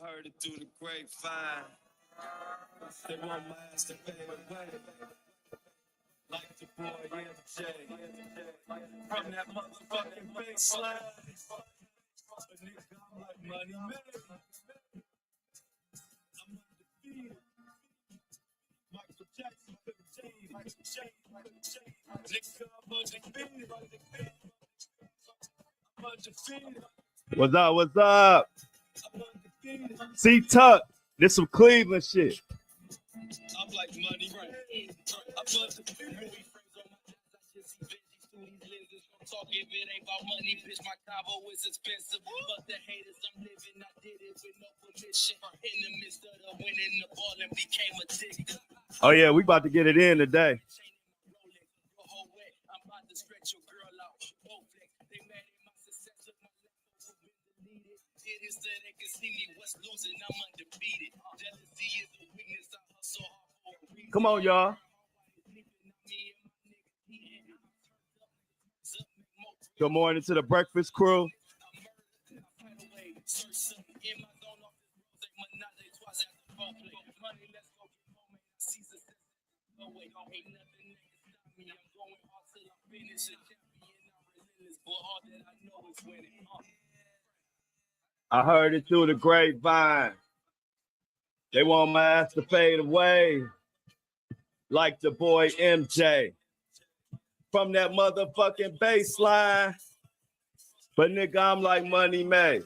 heard it through the grapevine. They want my ass to fade away. Like the boy MJ. From that motherfucking baseline. A nigga, I'm like money made. I'm undefeated. Michael Jackson couldn't change. Nigga, I'm undefeated. I'm undefeated. What's up? What's up? C Tuck. This some Cleveland shit. I'm like money, right? I'm undefeated. Talk if it ain't about money, bitch. My Cabo is expensive. But the haters, I'm living, I did it with no permission. In the midst of the winning the ball and became addicted. Oh yeah, we about to get it in today. I'm about to stretch your girl out. They mad at my success of my life. It is that they can see me. What's losing? I'm undefeated. Jealousy is a weakness. I hustle hard for a reason. Come on, y'all. Good morning to the breakfast crew. I heard it through the grapevine. They want my ass to fade away like the boy MJ. From that motherfucking baseline. But nigga, I'm like money made.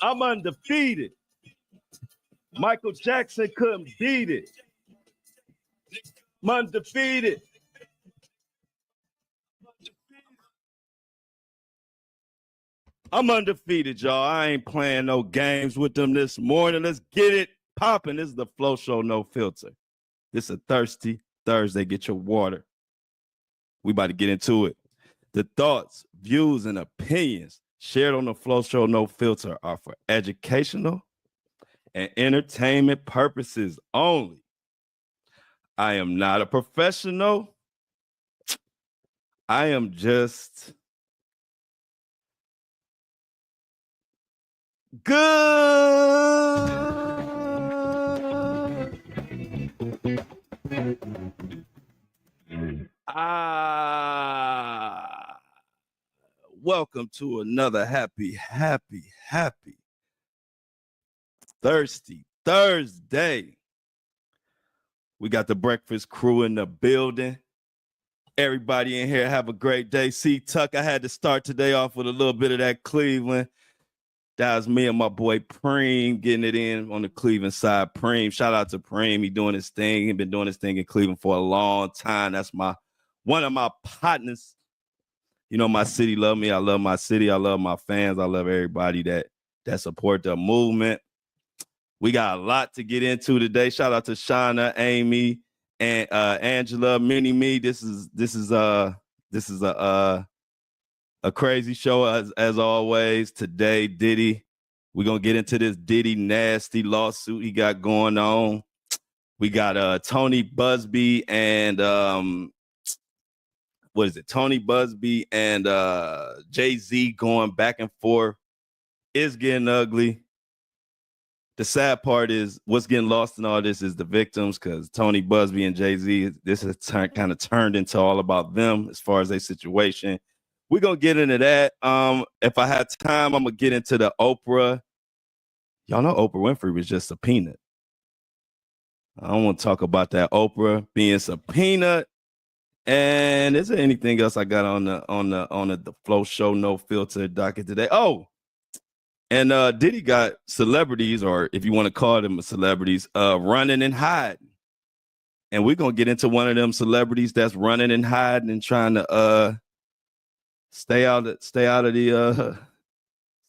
I'm undefeated. Michael Jackson couldn't beat it. I'm undefeated. I'm undefeated, y'all. I ain't playing no games with them this morning. Let's get it popping. This is the Flow Show, no filter. This is a thirsty Thursday. Get your water. We about to get into it. The thoughts, views, and opinions shared on the Flow Show, no filter, are for educational and entertainment purposes only. I am not a professional. I am just good. Welcome to another happy, thirsty Thursday. We got the breakfast crew in the building. Everybody in here have a great day. See, Tuck, I had to start today off with a little bit of that Cleveland. That was me and my boy Preem getting it in on the Cleveland side. Preem, shout out to Preem. He doing his thing. He been doing his thing in Cleveland for a long time. That's one of my partners. You know, my city love me. I love my city. I love my fans. I love everybody that support the movement. We got a lot to get into today. Shout out to Shauna, Amy, and Angela, Mini Me. This is a crazy show as always. Today, Diddy. We're gonna get into this Diddy nasty lawsuit he got going on. We got Tony Busby and Tony Busby and Jay-Z going back and forth. It's getting ugly. The sad part is what's getting lost in all this is the victims, because Tony Busby and Jay-Z, this has kind of turned into all about them as far as their situation. We're going to get into that. If I had time, I'm going to get into the Oprah. Y'all know Oprah Winfrey was just subpoenaed. I don't want to talk about that Oprah being subpoenaed. And is there anything else I got on the Flow Show no filter docket today? Oh, and Diddy got celebrities, or if you want to call them celebrities, running and hiding. And we're gonna get into one of them celebrities that's running and hiding and trying to stay out of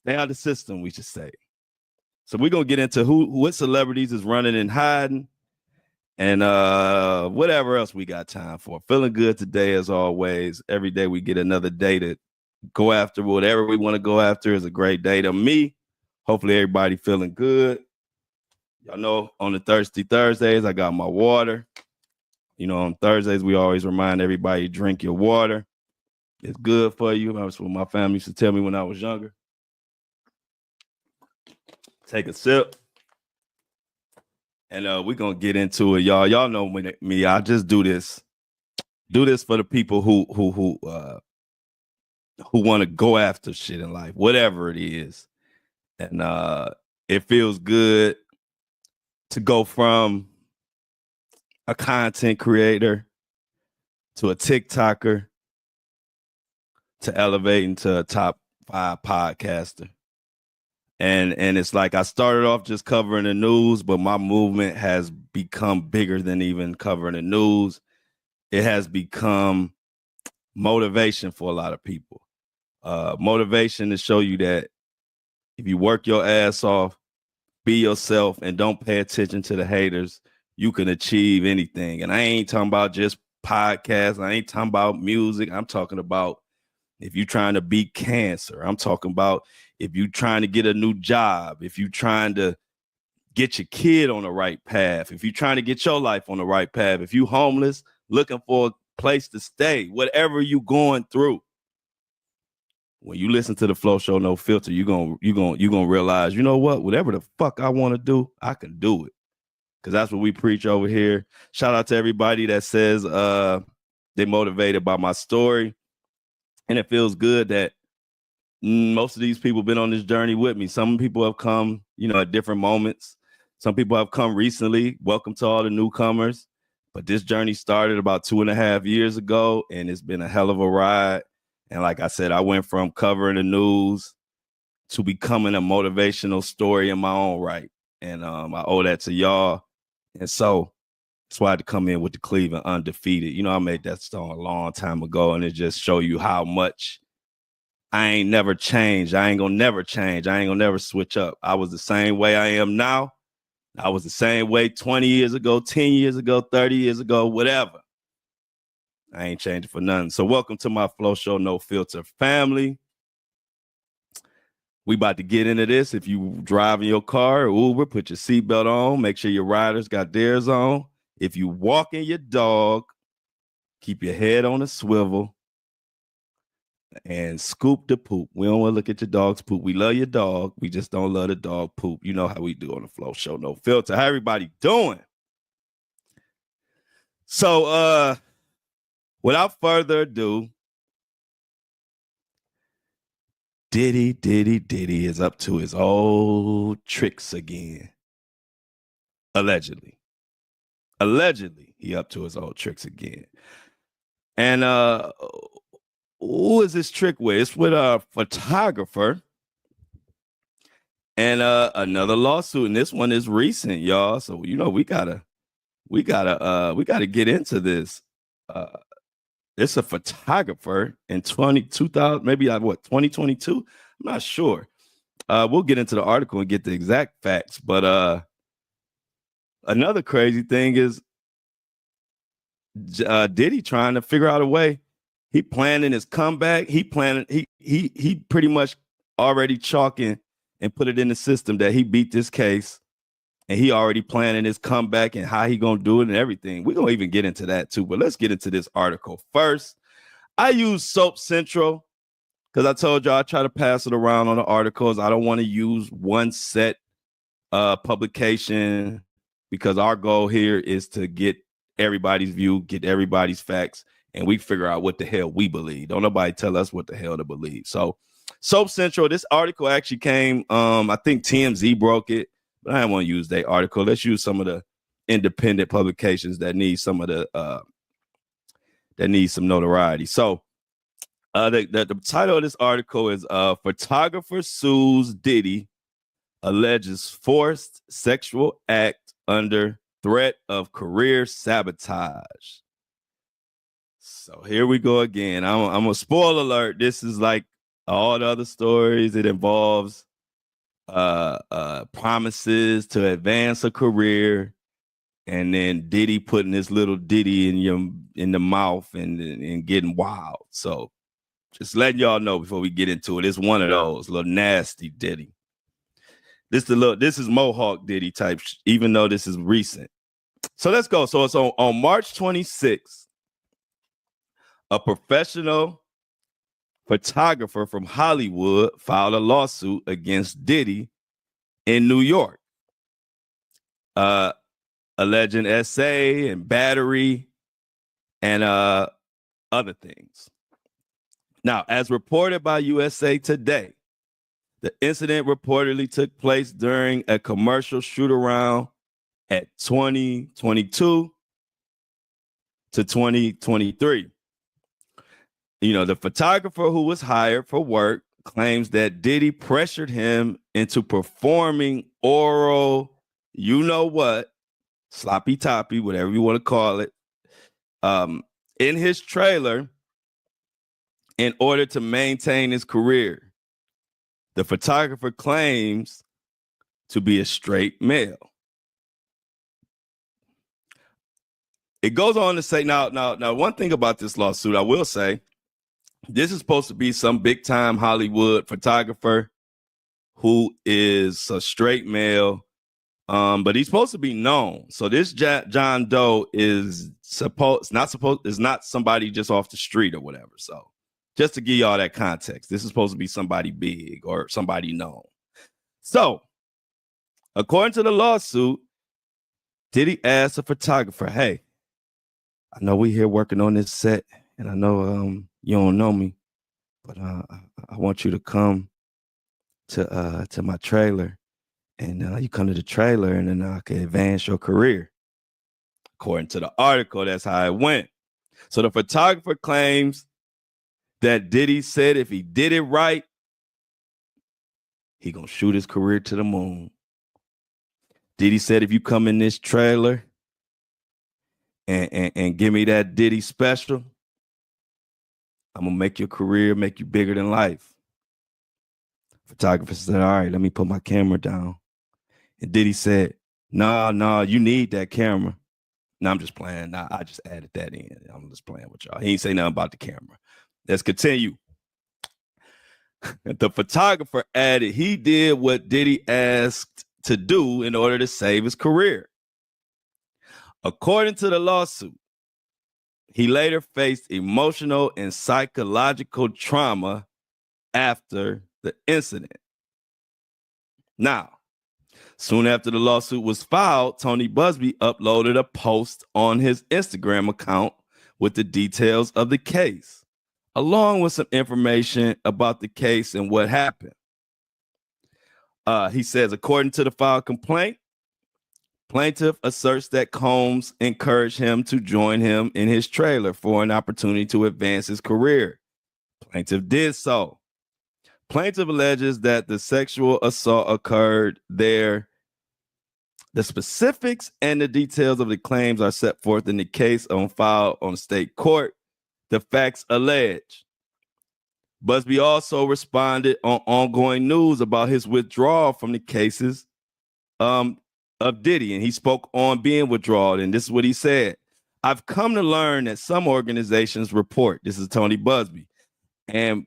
the system, we should say. So we're gonna get into what celebrities is running and hiding. And whatever else we got time for. Feeling good today, as always. Every day we get another day to go after whatever we want to go after. Is a great day to me. Hopefully everybody feeling good. Y'all know on the Thirsty Thursdays, I got my water. You know, on Thursdays, we always remind everybody, drink your water. It's good for you. That's what my family used to tell me when I was younger. Take a sip. And we're gonna get into it, y'all. Y'all know me. I just do this. Do this for the people who want to go after shit in life, whatever it is. And it feels good to go from a content creator to a TikToker to elevating to a top 5 podcaster. And it's like I started off just covering the news, but my movement has become bigger than even covering the news. It has become motivation for a lot of people. Motivation to show you that if you work your ass off, be yourself, and don't pay attention to the haters, you can achieve anything. And I ain't talking about just podcasts. I ain't talking about music. I'm talking about if you're trying to beat cancer. I'm talking about if you're trying to get a new job, if you're trying to get your kid on the right path, if you're trying to get your life on the right path, if you homeless, looking for a place to stay, whatever you going through. When you listen to the Flow Show No Filter, you're gonna realize, you know what? Whatever the fuck I want to do, I can do it. Because that's what we preach over here. Shout out to everybody that says they're motivated by my story. And it feels good that most of these people have been on this journey with me. Some people have come, at different moments. Some people have come recently. Welcome to all the newcomers. But this journey started about 2.5 years ago, and it's been a hell of a ride. And like I said, I went from covering the news to becoming a motivational story in my own right. And I owe that to y'all. And so that's why I had to come in with the Cleveland Undefeated. I made that song a long time ago, and it just show you how much I ain't never changed. I ain't gonna never change. I ain't gonna never switch up. I was the same way I am now. I was the same way 20 years ago, 10 years ago, 30 years ago, whatever. I ain't changing for nothing. So welcome to my Flow Show No Filter family. We about to get into this. If you driving your car or Uber, put your seatbelt on. Make sure your riders got theirs on. If you walking your dog, keep your head on a swivel and scoop the poop. We don't want to look at your dog's poop. We love your dog. We just don't love the dog poop. You know how we do on the Flow Show No Filter. How everybody doing? So without further ado, Diddy is up to his old tricks again. Allegedly, he up to his old tricks again. And who is this trick with? It's with a photographer and another lawsuit. And this one is recent, y'all. So we gotta get into this. It's a photographer in 2000, maybe 2022. I'm not sure. We'll get into the article and get the exact facts. But another crazy thing is Diddy trying to figure out a way. He planning his comeback. He pretty much already chalking and put it in the system that he beat this case, and he already planning his comeback and how he gonna do it and everything. We're gonna even get into that too. But let's get into this article first. I use Soap Central because I told y'all I try to pass it around on the articles. I don't want to use one set publication because our goal here is to get everybody's view, get everybody's facts, and we figure out what the hell we believe. Don't nobody tell us what the hell to believe. So Soap Central, this article actually came, I think TMZ broke it, but I don't want to use that article. Let's use some of the independent publications that need some of the that need some notoriety. So the title of this article is Photographer Sues Diddy, Alleges Forced Sexual Act Under Threat of Career Sabotage. So here we go again. I'm a spoiler alert. This is like all the other stories. It involves promises to advance a career, and then Diddy putting this little Diddy in the mouth and getting wild. So just letting y'all know before we get into it, it's one of those little nasty Diddy. This is Mohawk Diddy type, even though this is recent. So let's go. So it's on March 26th. A professional photographer from Hollywood filed a lawsuit against Diddy in New York, alleging essay and battery and other things. Now, as reported by USA Today, the incident reportedly took place during a commercial shoot-around at 2022 to 2023. You know, the photographer who was hired for work claims that Diddy pressured him into performing oral, you know what, sloppy toppy, whatever you want to call it, in his trailer in order to maintain his career. The photographer claims to be a straight male. It goes on to say, now, one thing about this lawsuit, I will say, this is supposed to be some big time Hollywood photographer who is a straight male, but he's supposed to be known. So this John Doe is not somebody just off the street or whatever. So just to give y'all that context, this is supposed to be somebody big or somebody known. So according to the lawsuit, Diddy asked the photographer, "Hey, I know we here working on this set, and I know you don't know me, but I want you to come to my trailer, and you come to the trailer, and then I can advance your career." According to the article, that's how it went. So the photographer claims that Diddy said if he did it right, he gonna shoot his career to the moon. Diddy said, if you come in this trailer and give me that Diddy special, I'm gonna make your career, make you bigger than life. Photographer said, all right, let me put my camera down. And Diddy said, no, you need that camera. No, I'm just playing. Nah, I just added that in. I'm just playing with y'all. He ain't say nothing about the camera. Let's continue. The photographer added he did what Diddy asked to do in order to save his career. According to the lawsuit, he later faced emotional and psychological trauma after the incident. Now, soon after the lawsuit was filed, Tony Busby uploaded a post on his Instagram account with the details of the case, along with some information about the case and what happened. He says, according to the filed complaint, plaintiff asserts that Combs encouraged him to join him in his trailer for an opportunity to advance his career. Plaintiff did so. Plaintiff alleges that the sexual assault occurred there. The specifics and the details of the claims are set forth in the case on file on state court. The facts alleged. Busby also responded on ongoing news about his withdrawal from the cases of Diddy, and he spoke on being withdrawn, and this is what he said. I've come to learn that some organizations report, this is Tony Busby, and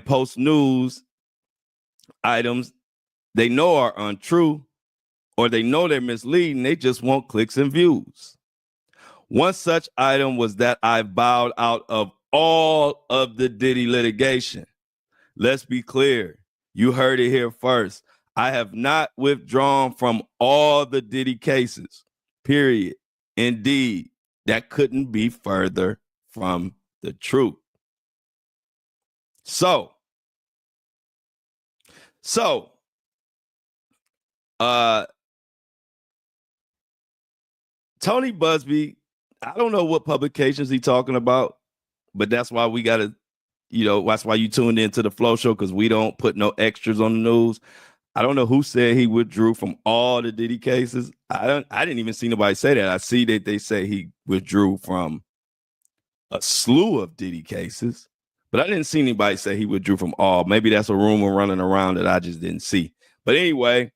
post news items they know are untrue, or they know they're misleading, they just want clicks and views. One such item was that I bowed out of all of the Diddy litigation. Let's be clear. You heard it here first. I have not withdrawn from all the Diddy cases, period. Indeed, that couldn't be further from the truth. So, Tony Busby, I don't know what publications he's talking about, but that's why we got to, that's why you tuned into the Flow Show, because we don't put no extras on the news. I don't know who said he withdrew from all the Diddy cases. I didn't even see nobody say that. I see that they say he withdrew from a slew of Diddy cases, but I didn't see anybody say he withdrew from all. Maybe that's a rumor running around that I just didn't see. But anyway,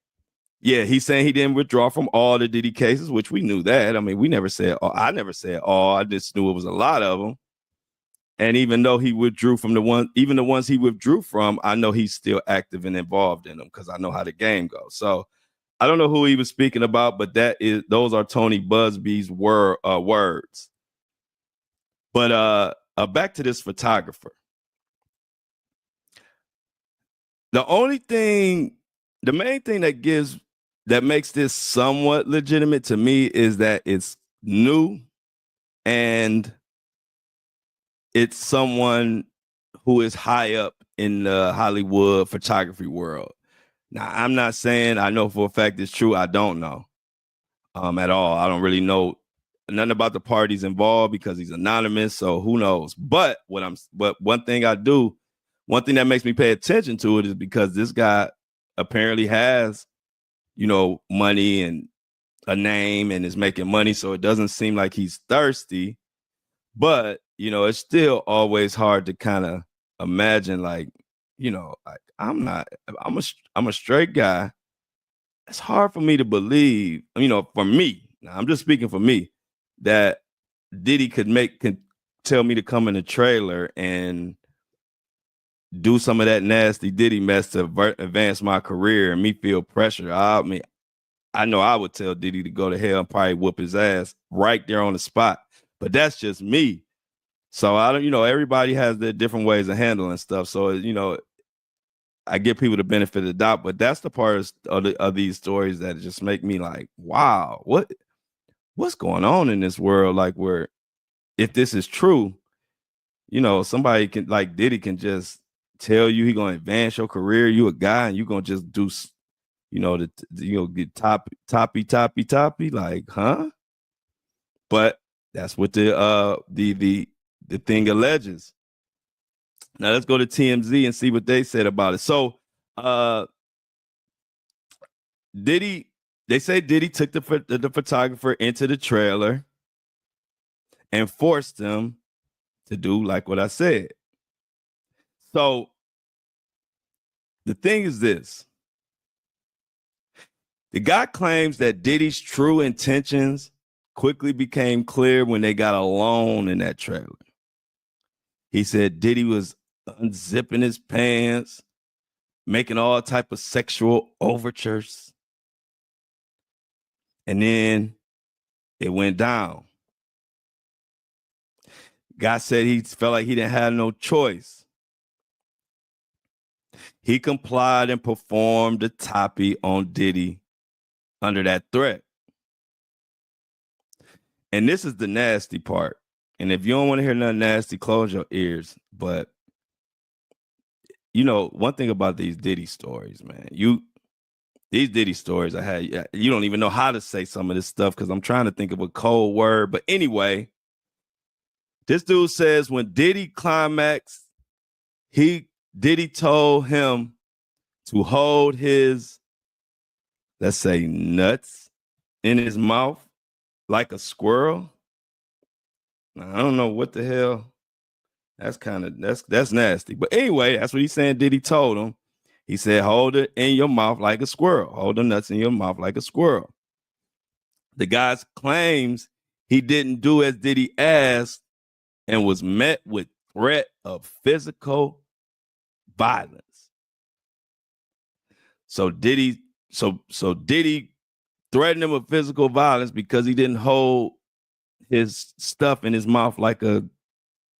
yeah, he's saying he didn't withdraw from all the Diddy cases, which we knew that. I mean, we never said all. I never said all. I just knew it was a lot of them. And even though he withdrew from the ones he withdrew from, I know he's still active and involved in them because I know how the game goes. So I don't know who he was speaking about, but those are Tony Busby's words. But back to this photographer. The only thing the main thing that makes this somewhat legitimate to me is that it's new and it's someone who is high up in the Hollywood photography world. Now, I'm not saying I know for a fact it's true. I don't know at all. I don't really know nothing about the parties involved because he's anonymous. So who knows? But one thing that makes me pay attention to it is because this guy apparently has, money and a name and is making money. So it doesn't seem like he's thirsty. But, it's still always hard to kind of imagine, like, like I'm a straight guy. It's hard for me to believe, for me, now I'm just speaking for me, that Diddy could tell me to come in a trailer and do some of that nasty Diddy mess to advance my career and me feel pressure. I mean, I know I would tell Diddy to go to hell and probably whoop his ass right there on the spot. But that's just me. So I don't, everybody has their different ways of handling stuff. So, I give people the benefit of the doubt, but that's the part of these stories that just make me like, wow, what's going on in this world? Like, where if this is true, somebody can, like Diddy, can just tell you he gonna advance your career. You a guy, and you gonna just do, get toppy, like, huh? But that's what the thing alleges. Now let's go to TMZ and see what they said about it. So, Diddy, they say Diddy took the photographer into the trailer and forced him to do like what I said. So, the thing is this. The guy claims that Diddy's true intentions quickly became clear when they got alone in that trailer. He said Diddy was unzipping his pants, making all type of sexual overtures. And then it went down. Guy said he felt like he didn't have no choice. He complied and performed the toppy on Diddy under that threat. And this is the nasty part. And if you don't want to hear nothing nasty, close your ears. But, one thing about these Diddy stories, man, these Diddy stories I had, you don't even know how to say some of this stuff because I'm trying to think of a cold word. But anyway, this dude says when Diddy climaxed, Diddy told him to hold his, let's say, nuts in his mouth like a squirrel. Now, I don't know what the hell. That's nasty. But anyway, that's what he's saying. Diddy told him. He said, hold it in your mouth like a squirrel. Hold the nuts in your mouth like a squirrel. The guy claims he didn't do as Diddy asked and was met with threat of physical violence. So Diddy threatened him with physical violence because he didn't hold his stuff in his mouth like a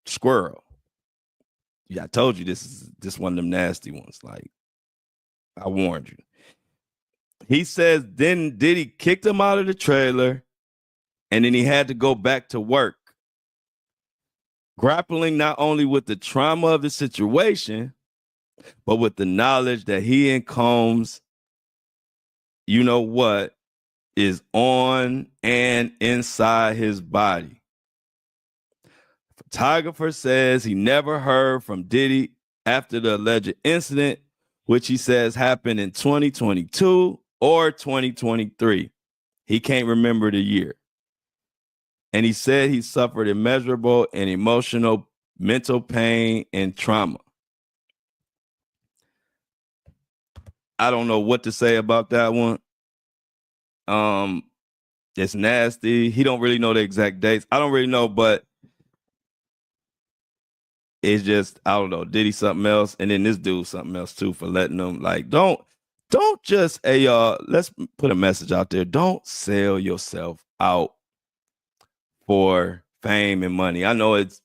squirrel. Yeah, I told you this is one of them nasty ones. Like, I warned you. He says then Diddy kicked him out of the trailer and then he had to go back to work, grappling not only with the trauma of the situation, but with the knowledge that he and Combs, is on and inside his body. Photographer says he never heard from Diddy after the alleged incident, which he says happened in 2022 or 2023. He can't remember the year. And he said he suffered immeasurable and emotional mental pain and trauma. I don't know what to say about that one. It's nasty. He don't really know the exact dates. I don't really know, but it's just, I don't know, Diddy something else, and then this dude something else too for letting them, like, don't just, hey, y'all, let's put a message out there. Don't sell yourself out for fame and money. I know it's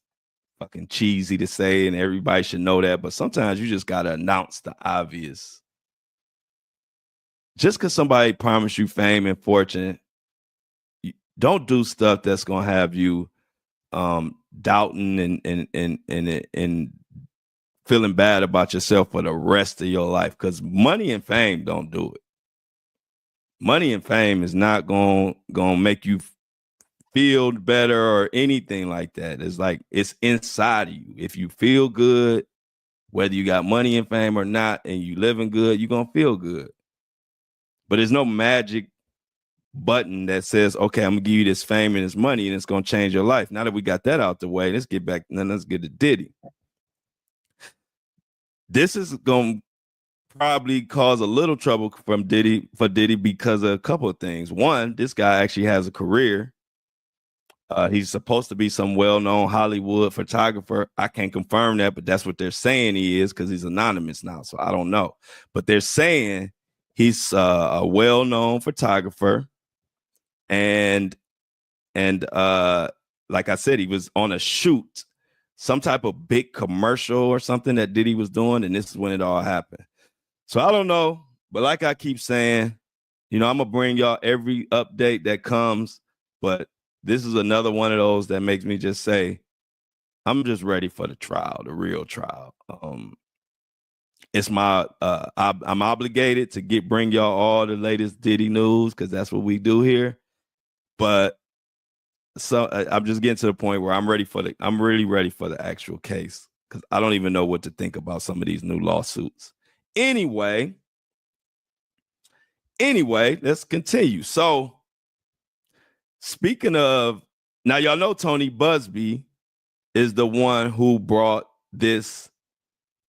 fucking cheesy to say and everybody should know that, but sometimes you just got to announce the obvious. just because somebody promised you fame and fortune, don't do stuff that's gonna have you doubting and feeling bad about yourself for the rest of your life. Because money and fame don't do it. Money and fame is not gonna make you feel better or anything like that. It's like it's inside of you. If you feel good, whether you got money and fame or not, and you living good, you're gonna feel good. But there's no magic button that says, okay, I'm gonna give you this fame and this money and it's gonna change your life. Now that we got that out the way, let's get to Diddy. This is gonna probably cause a little trouble for Diddy because of a couple of things. One, this guy actually has a career. He's supposed to be some well-known Hollywood photographer. I can't confirm that, but that's what they're saying he is because he's anonymous now. So I don't know. But they're saying he's a well-known photographer. And like I said, he was on a shoot, some type of big commercial or something that Diddy was doing. And this is when it all happened. So I don't know. But like I keep saying, I'm going to bring y'all every update that comes. But this is another one of those that makes me just say, I'm just ready for the trial, the real trial. It's my I'm obligated to bring y'all all the latest Diddy news because that's what we do here. But so I'm just getting to the point where I'm really ready for the actual case because I don't even know what to think about some of these new lawsuits. Anyway, let's continue. So speaking of, now y'all know Tony Busby is the one who brought this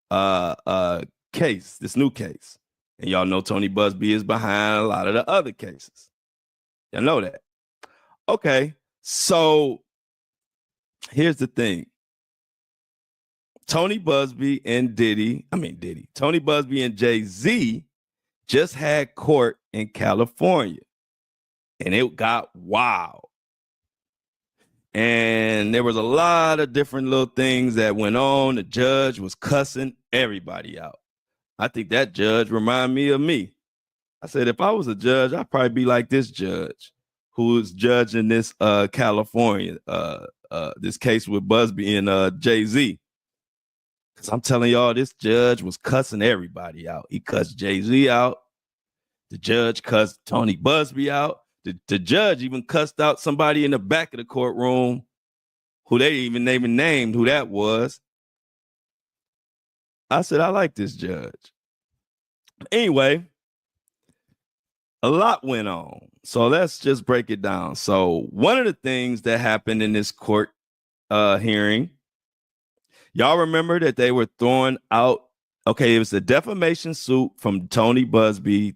case, this new case. And y'all know Tony Busby is behind a lot of the other cases. Y'all know that. Okay, so here's the thing. Tony Busby and Tony Busby and Jay-Z just had court in California. And it got wild. And there was a lot of different little things that went on. The judge was cussing everybody out. I think that judge reminded me of me. I said, if I was a judge, I'd probably be like this judge who is judging this California, this case with Busby and Jay-Z. Because I'm telling y'all, this judge was cussing everybody out. He cussed Jay-Z out. The judge cussed Tony Busby out. The judge even cussed out somebody in the back of the courtroom who they even named who that was. I said, I like this judge. Anyway, a lot went on. So let's just break it down. So one of the things that happened in this court hearing, y'all remember that they were throwing out, it was a defamation suit from Tony Busby.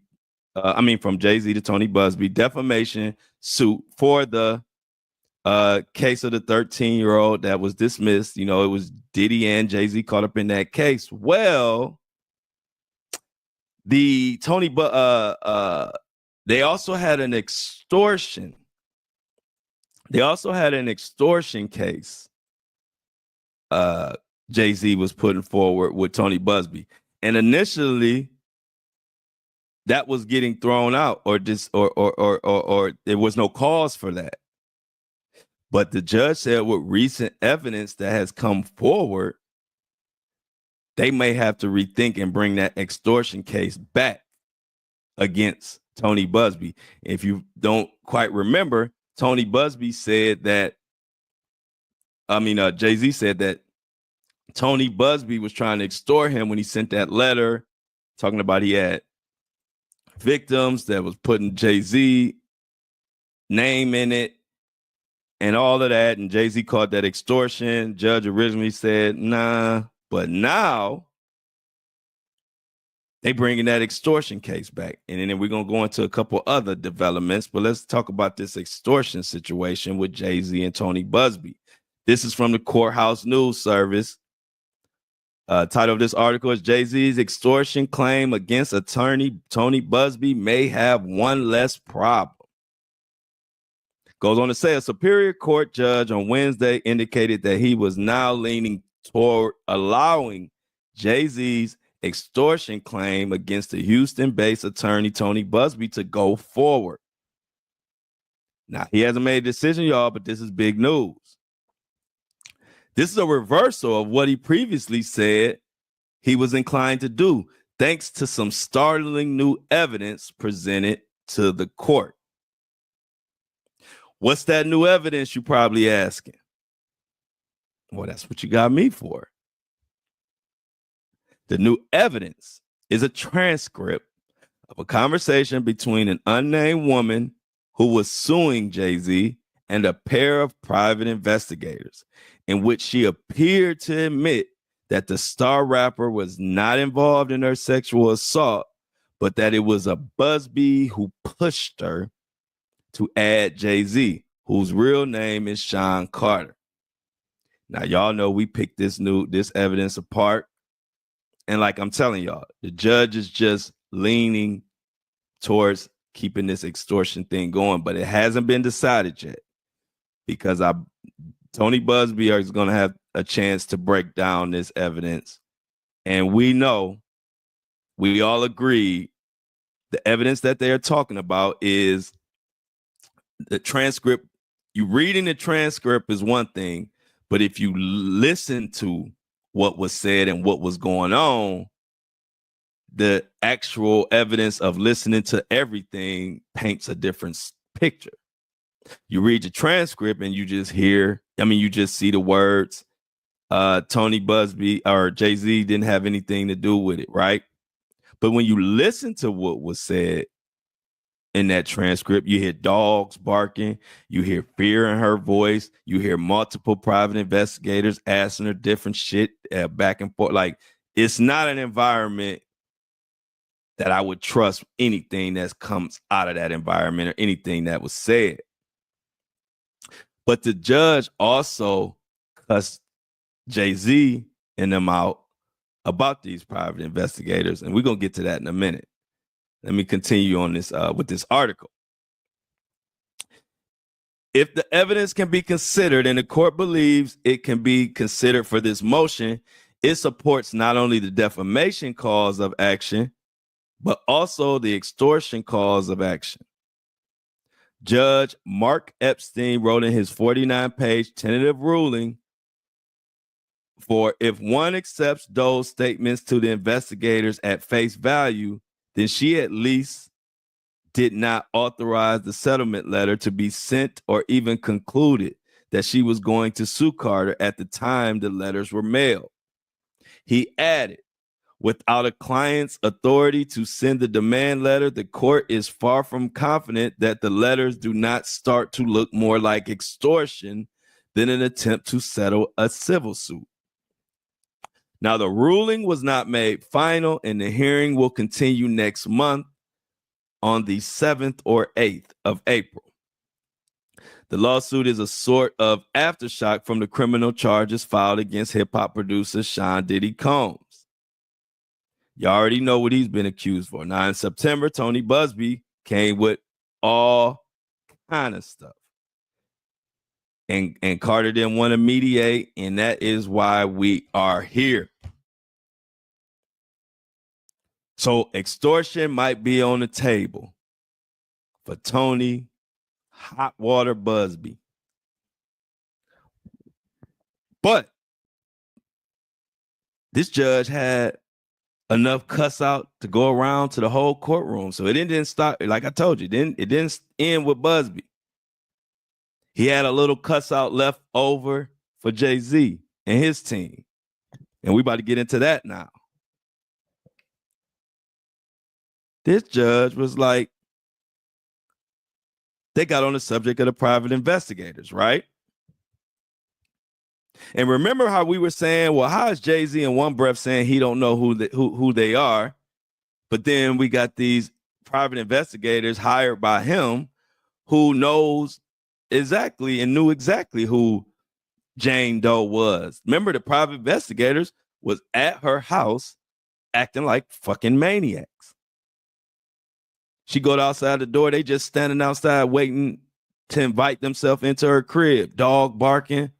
From Jay-Z to Tony Busby, defamation suit for the case of the 13-year-old that was dismissed. It was Diddy and Jay-Z caught up in that case. Well, the they also had an extortion. They also had an extortion case. Jay-Z was putting forward with Tony Busby, and initially that was getting thrown out, or there was no cause for that. But the judge said with recent evidence that has come forward, they may have to rethink and bring that extortion case back against Tony Busby. If you don't quite remember, Tony Busby said that, Jay-Z said that Tony Busby was trying to extort him when he sent that letter talking about he had victims that was putting Jay-Z name in it and all of that. And Jay-Z called that extortion. Judge originally said, nah, but now they bringing that extortion case back. And then we're going to go into a couple other developments, but let's talk about this extortion situation with Jay-Z and Tony Busby. This is from the Courthouse News Service. Title of this article is Jay-Z's extortion claim against attorney Tony Busby may have one less problem. Goes on to say a Superior Court judge on Wednesday indicated that he was now leaning toward allowing Jay-Z's extortion claim against the Houston-based attorney Tony Busby to go forward. Now, he hasn't made a decision, y'all, but this is big news. This is a reversal of what he previously said he was inclined to do, thanks to some startling new evidence presented to the court. What's that new evidence, you probably asking? Well, that's what you got me for. The new evidence is a transcript of a conversation between an unnamed woman who was suing Jay-Z and a pair of private investigators, in which she appeared to admit that the star rapper was not involved in her sexual assault, but that it was a Busby who pushed her to add Jay-Z, whose real name is Sean Carter. Now, y'all know we picked this evidence apart. And like I'm telling y'all, the judge is just leaning towards keeping this extortion thing going, but it hasn't been decided yet, because Tony Busby is going to have a chance to break down this evidence. And we all agree the evidence that they're talking about is the transcript. You reading the transcript is one thing, but if you listen to what was said and what was going on, the actual evidence of listening to everything paints a different picture. You read the transcript and you just see the words, Tony Busby or Jay-Z didn't have anything to do with it, right? But when you listen to what was said in that transcript, you hear dogs barking, you hear fear in her voice, you hear multiple private investigators asking her different shit back and forth. Like, it's not an environment that I would trust anything that comes out of that environment or anything that was said. But the judge also cussed Jay-Z and them out about these private investigators, and we're going to get to that in a minute. Let me continue on this with this article. If the evidence can be considered and the court believes it can be considered for this motion, it supports not only the defamation cause of action, but also the extortion cause of action. Judge Mark Epstein wrote in his 49-page tentative ruling, for if one accepts those statements to the investigators at face value, then she at least did not authorize the settlement letter to be sent or even concluded that she was going to sue Carter at the time the letters were mailed. He added, without a client's authority to send the demand letter, the court is far from confident that the letters do not start to look more like extortion than an attempt to settle a civil suit. Now, the ruling was not made final, and the hearing will continue next month on the 7th or 8th of April. The lawsuit is a sort of aftershock from the criminal charges filed against hip-hop producer Sean Diddy Combs. You already know what he's been accused for. Now, in September, Tony Busby came with all kind of stuff. And Carter didn't want to mediate, and that is why we are here. So extortion might be on the table for Tony Hot Water Busby. But this judge had enough cuss out to go around to the whole courtroom. So it didn't start, like I told you, it didn't end with Busby. He had a little cuss out left over for Jay-Z and his team. And we about to get into that now. This judge was like, they got on the subject of the private investigators, right? And remember how we were saying, well, how is Jay-Z in one breath saying he don't know who they are? But then we got these private investigators hired by him who knows exactly and knew exactly who Jane Doe was. Remember, the private investigators was at her house acting like fucking maniacs. She go outside the door. They just standing outside waiting to invite themselves into her crib. Dog barking.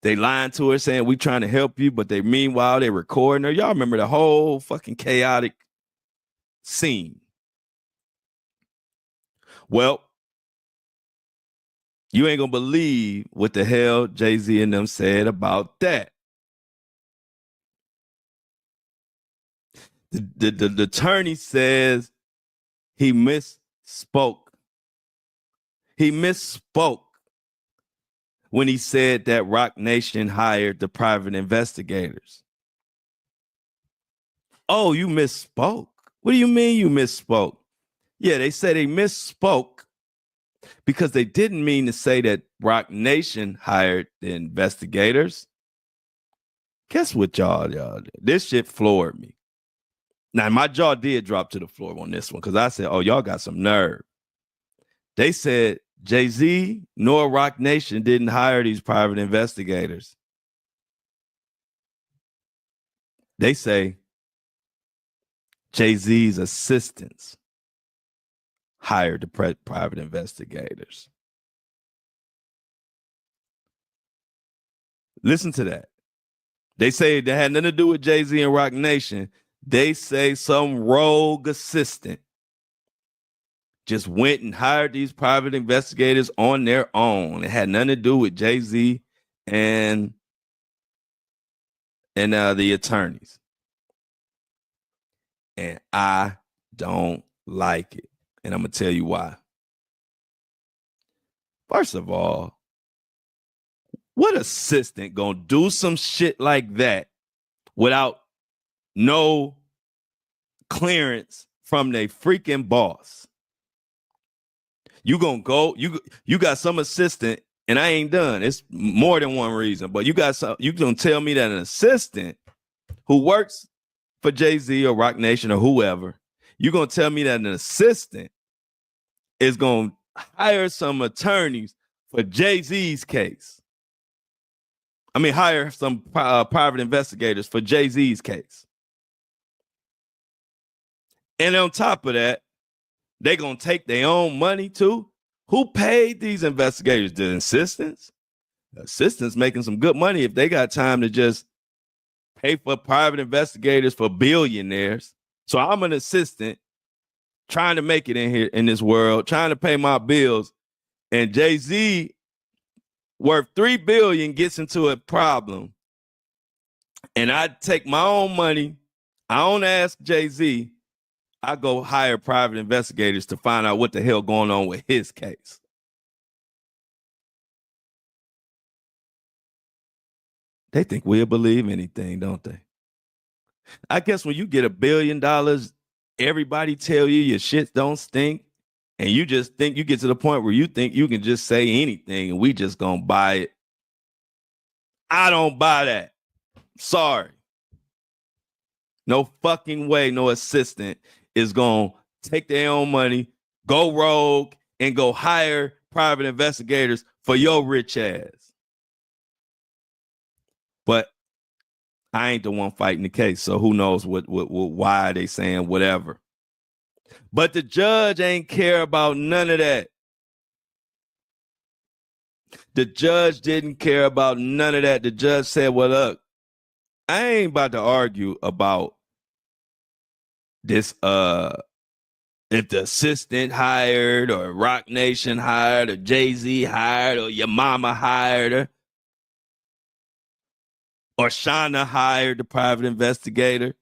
They lying to her saying we trying to help you, but meanwhile they recording her. Y'all remember the whole fucking chaotic scene. Well, you ain't gonna believe what the hell Jay-Z and them said about that. The attorney says he misspoke. He misspoke when he said that Roc Nation hired the private investigators. Oh, you misspoke? What do you mean you misspoke? Yeah, they said they misspoke because they didn't mean to say that Roc Nation hired the investigators. Guess what, y'all did? This shit floored me. Now, my jaw did drop to the floor on this one because I said, oh, y'all got some nerve. They said Jay-Z nor Roc Nation didn't hire these private investigators. They say Jay-Z's assistants hired the private investigators. Listen to that. They say that had nothing to do with Jay-Z and Roc Nation. They say some rogue assistant just went and hired these private investigators on their own. It had nothing to do with Jay-Z and the attorneys. And I don't like it. And I'm going to tell you why. First of all, what assistant gonna do some shit like that without no clearance from their freaking boss? You gonna go, you got some assistant, and I ain't done. It's more than one reason, but you gonna tell me that an assistant who works for Jay-Z or Roc Nation or whoever, you gonna tell me that an assistant is gonna hire some attorneys for Jay-Z's case? I mean, hire some private investigators for Jay-Z's case. And on top of that, they going to take their own money too. Who paid these investigators? The assistants? The assistants making some good money if they got time to just pay for private investigators for billionaires. So I'm an assistant trying to make it in here in this world, trying to pay my bills. And Jay-Z worth $3 billion gets into a problem, and I take my own money. I don't ask Jay-Z. I go hire private investigators to find out what the hell going on with his case. They think we'll believe anything, don't they? I guess when you get $1 billion, everybody tell you your shit don't stink. And you just think you get to the point where you think you can just say anything and we just gonna buy it. I don't buy that. Sorry. No fucking way no assistant is gonna take their own money, go rogue, and go hire private investigators for your rich ass. But I ain't the one fighting the case, so who knows why they saying whatever. But the judge ain't care about none of that. The judge didn't care about none of that. The judge said, well, look, I ain't about to argue about this, if the assistant hired or Roc Nation hired or Jay-Z hired or your mama hired her or Shauna hired the private investigator.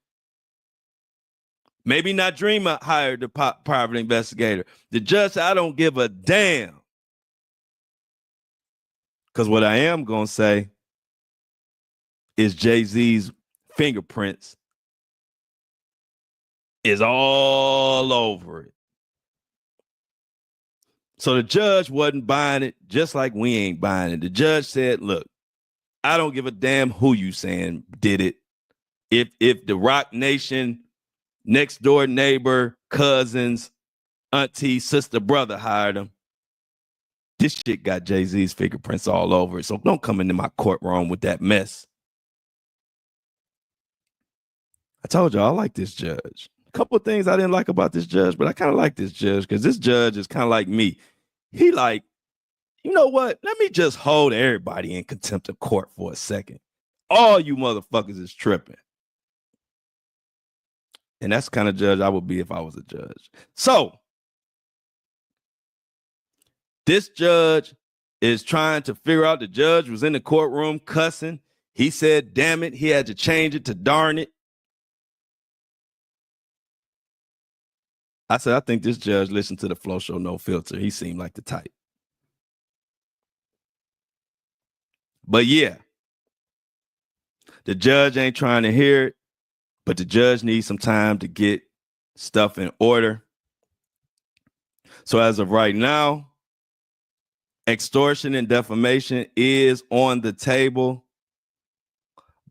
Maybe not Dreamer hired the private investigator. The judge said, I don't give a damn. Because what I am going to say is Jay-Z's fingerprints is all over it. So the judge wasn't buying it, just like we ain't buying it. The judge said, look, I don't give a damn who you saying did it. If the Roc Nation next door neighbor, cousins, auntie, sister, brother hired him, this shit got Jay-Z's fingerprints all over it. So don't come into my courtroom with that mess. I told you I like this judge. A couple of things I didn't like about this judge, but I kind of like this judge because this judge is kind of like me. He like, you know what? Let me just hold everybody in contempt of court for a second. All you motherfuckers is tripping. And that's the kind of judge I would be if I was a judge. So this judge is trying to figure out, the judge was in the courtroom cussing. He said, damn it. He had to change it to darn it. I said, I think this judge listened to the Flow Show No Filter. He seemed like the type. But yeah, the judge ain't trying to hear it, but the judge needs some time to get stuff in order. So as of right now, extortion and defamation is on the table,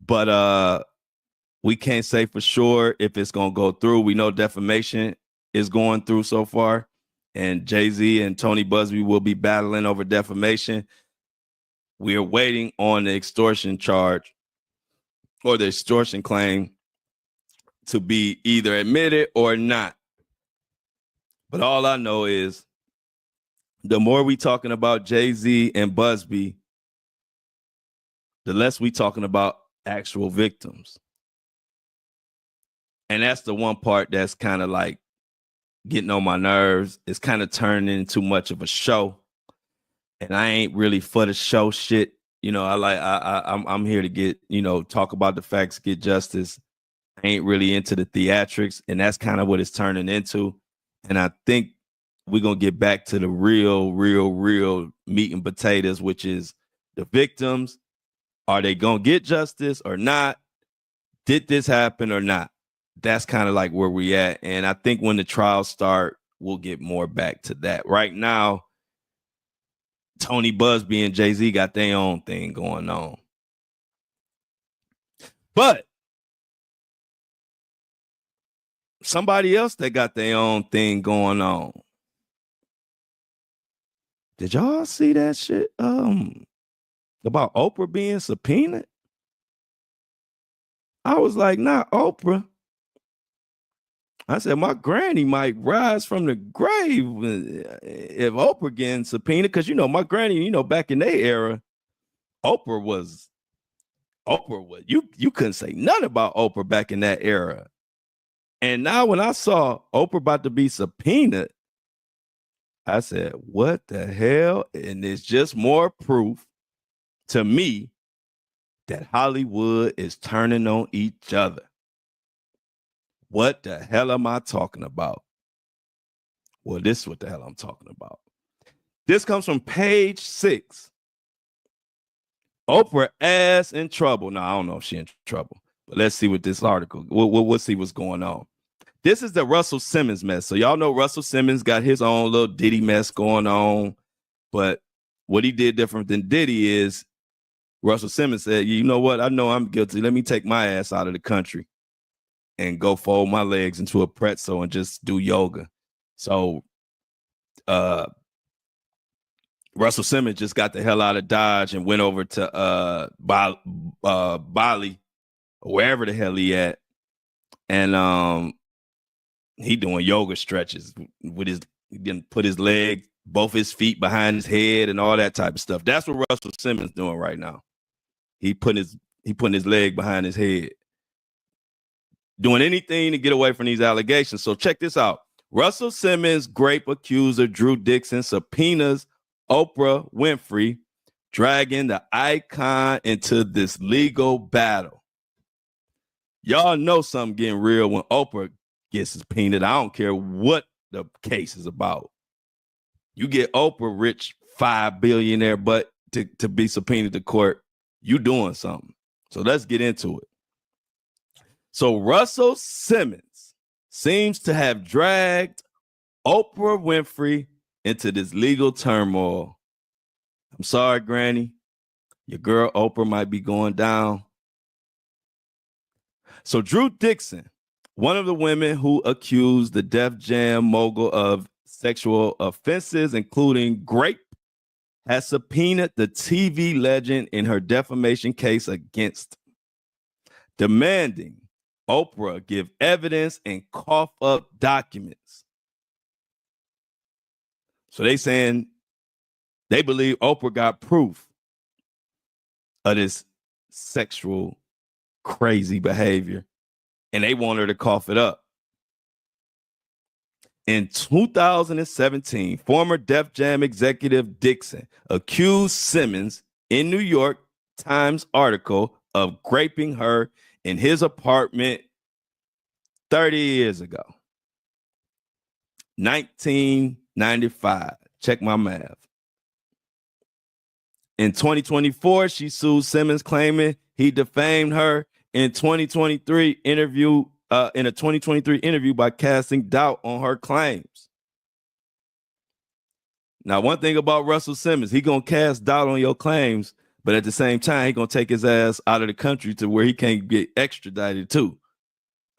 but we can't say for sure if it's going to go through. We know defamation is going through so far, and Jay-Z and Tony Busby will be battling over defamation. We are waiting on the extortion charge or the extortion claim to be either admitted or not. But all I know is the more we talking about Jay-Z and Busby, the less we talking about actual victims. And that's the one part that's kind of like getting on my nerves. It's kind of turning into much of a show. And I ain't really for the show shit. You know, I'm here to get, talk about the facts, get justice. I ain't really into the theatrics, and that's kind of what it's turning into. And I think we're going to get back to the real meat and potatoes, which is the victims. Are they going to get justice or not? Did this happen or not? That's kind of like where we at. And I think when the trials start, we'll get more back to that. Right now, Tony Busby and Jay-Z got their own thing going on. But somebody else that got their own thing going on. Did y'all see that shit? About Oprah being subpoenaed? I was like, not Oprah. I said, my granny might rise from the grave if Oprah getting subpoenaed. Because, my granny, back in their era, Oprah was, you couldn't say nothing about Oprah back in that era. And now when I saw Oprah about to be subpoenaed, I said, what the hell? And it's just more proof to me that Hollywood is turning on each other. What the hell am I talking about? Well, this is what the hell I'm talking about. This comes from page 6. Oprah ass in trouble. Now, I don't know if she's in trouble, but let's see what this article, we'll see what's going on. This is the Russell Simmons mess. So y'all know Russell Simmons got his own little Diddy mess going on, but what he did different than Diddy is Russell Simmons said, you know what? I know I'm guilty. Let me take my ass out of the country and go fold my legs into a pretzel and just do yoga. So Russell Simmons just got the hell out of Dodge and went over to Bali, wherever the hell he at. And he doing yoga stretches with he didn't put his leg, both his feet behind his head and all that type of stuff. That's what Russell Simmons doing right now. He putting his leg behind his head, doing anything to get away from these allegations. So check this out. Russell Simmons' grape accuser Drew Dixon subpoenas Oprah Winfrey, dragging the icon into this legal battle. Y'all know something getting real when Oprah gets subpoenaed. I don't care what the case is about. You get Oprah rich, $5 billionaire, but to be subpoenaed to court, you doing something. So let's get into it. So Russell Simmons seems to have dragged Oprah Winfrey into this legal turmoil. I'm sorry, Granny. Your girl Oprah might be going down. So Drew Dixon, one of the women who accused the Def Jam mogul of sexual offenses, including rape, has subpoenaed the TV legend in her defamation case against him, demanding Oprah give evidence and cough up documents. So they saying They believe Oprah got proof of this sexual crazy behavior, and they want her to cough it up. In 2017, former Def Jam executive Dixon accused Simmons in New York Times article of raping her in his apartment 30 years ago. 1995. Check my math. In 2024, she sued Simmons, claiming he defamed her in 2023 interview in a 2023 interview by casting doubt on her claims. Now, one thing about Russell Simmons, he gonna cast doubt on your claims, but at the same time, he gonna take his ass out of the country to where he can't get extradited too.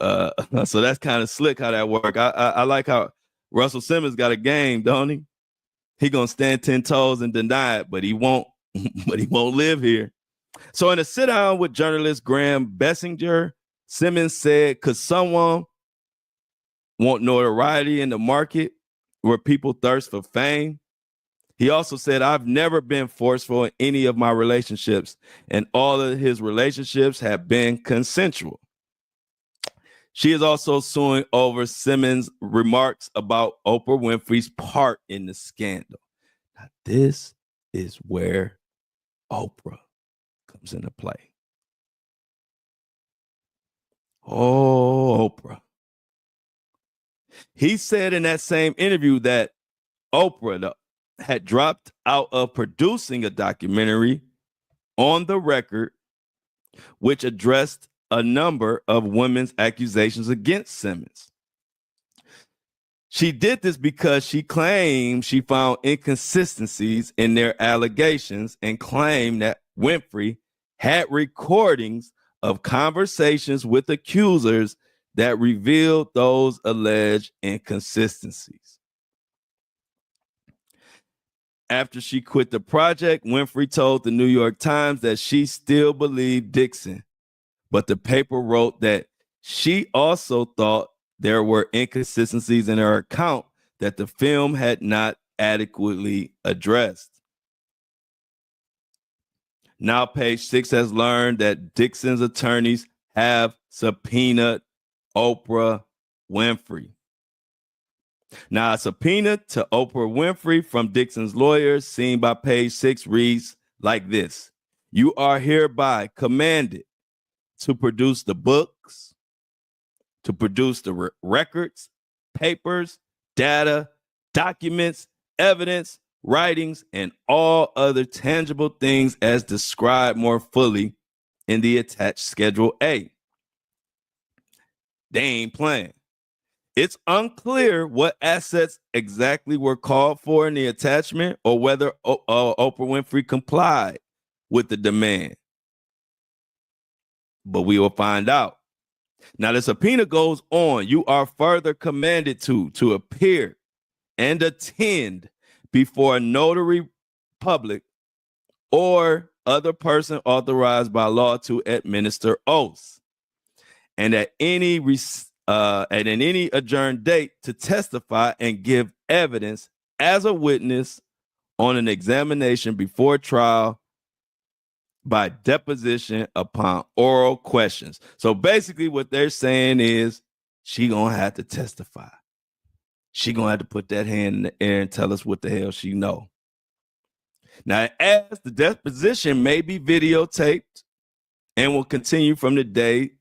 So that's kind of slick how that work. I like how Russell Simmons got a game, don't he? He gonna stand 10 toes and deny it, but he won't. But he won't live here. So in a sit down with journalist Graham Bessinger, Simmons said, "Could someone want notoriety in the market where people thirst for fame?" He also said, "I've never been forceful in any of my relationships, and all of his relationships have been consensual." She is also suing over Simmons' remarks about Oprah Winfrey's part in the scandal. Now, this is where Oprah comes into play. Oh, Oprah. He said in that same interview that Oprah had dropped out of producing a documentary on the record, which addressed a number of women's accusations against Simmons. She did this because she claimed she found inconsistencies in their allegations and claimed that Winfrey had recordings of conversations with accusers that revealed those alleged inconsistencies. After she quit the project, Winfrey told the New York Times that she still believed Dixon, but the paper wrote that she also thought there were inconsistencies in her account that the film had not adequately addressed. Now, Page Six has learned that Dixon's attorneys have subpoenaed Oprah Winfrey. Now, a subpoena to Oprah Winfrey from Dixon's lawyers, seen by Page Six, reads like this: "You are hereby commanded to produce the books, to produce the records, papers, data, documents, evidence, writings, and all other tangible things as described more fully in the attached Schedule A." They ain't playing. It's unclear what assets exactly were called for in the attachment or whether Oprah Winfrey complied with the demand. But we will find out. Now, the subpoena goes on. You are further commanded to appear and attend before a notary public or other person authorized by law to administer oaths, and at any adjourned date to testify and give evidence as a witness on an examination before trial by deposition upon oral questions. So basically what they're saying is she gonna have to testify. She gonna have to put that hand in the air and tell us what the hell she know. Now, as the deposition may be videotaped and will continue from the day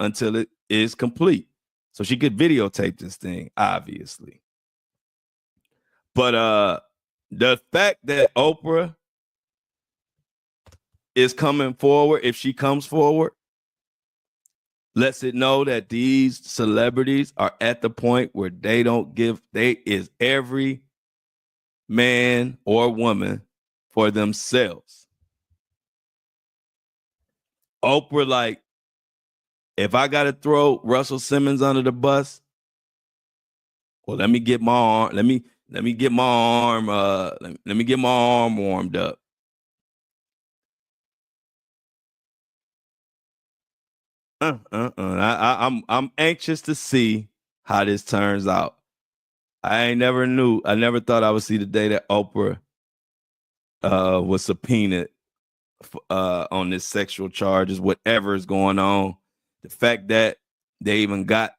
until it is complete. So she could videotape this thing, obviously. But the fact that Oprah is coming forward, if she comes forward, lets it know that these celebrities are at the point where they is every man or woman for themselves. Oprah, like, if I gotta throw Russell Simmons under the bus, well, let me get my arm. Let me get my arm. Let me get my arm warmed up. I'm anxious to see how this turns out. I never thought I would see the day that Oprah was subpoenaed on this sexual charges, whatever is going on. The fact that they even got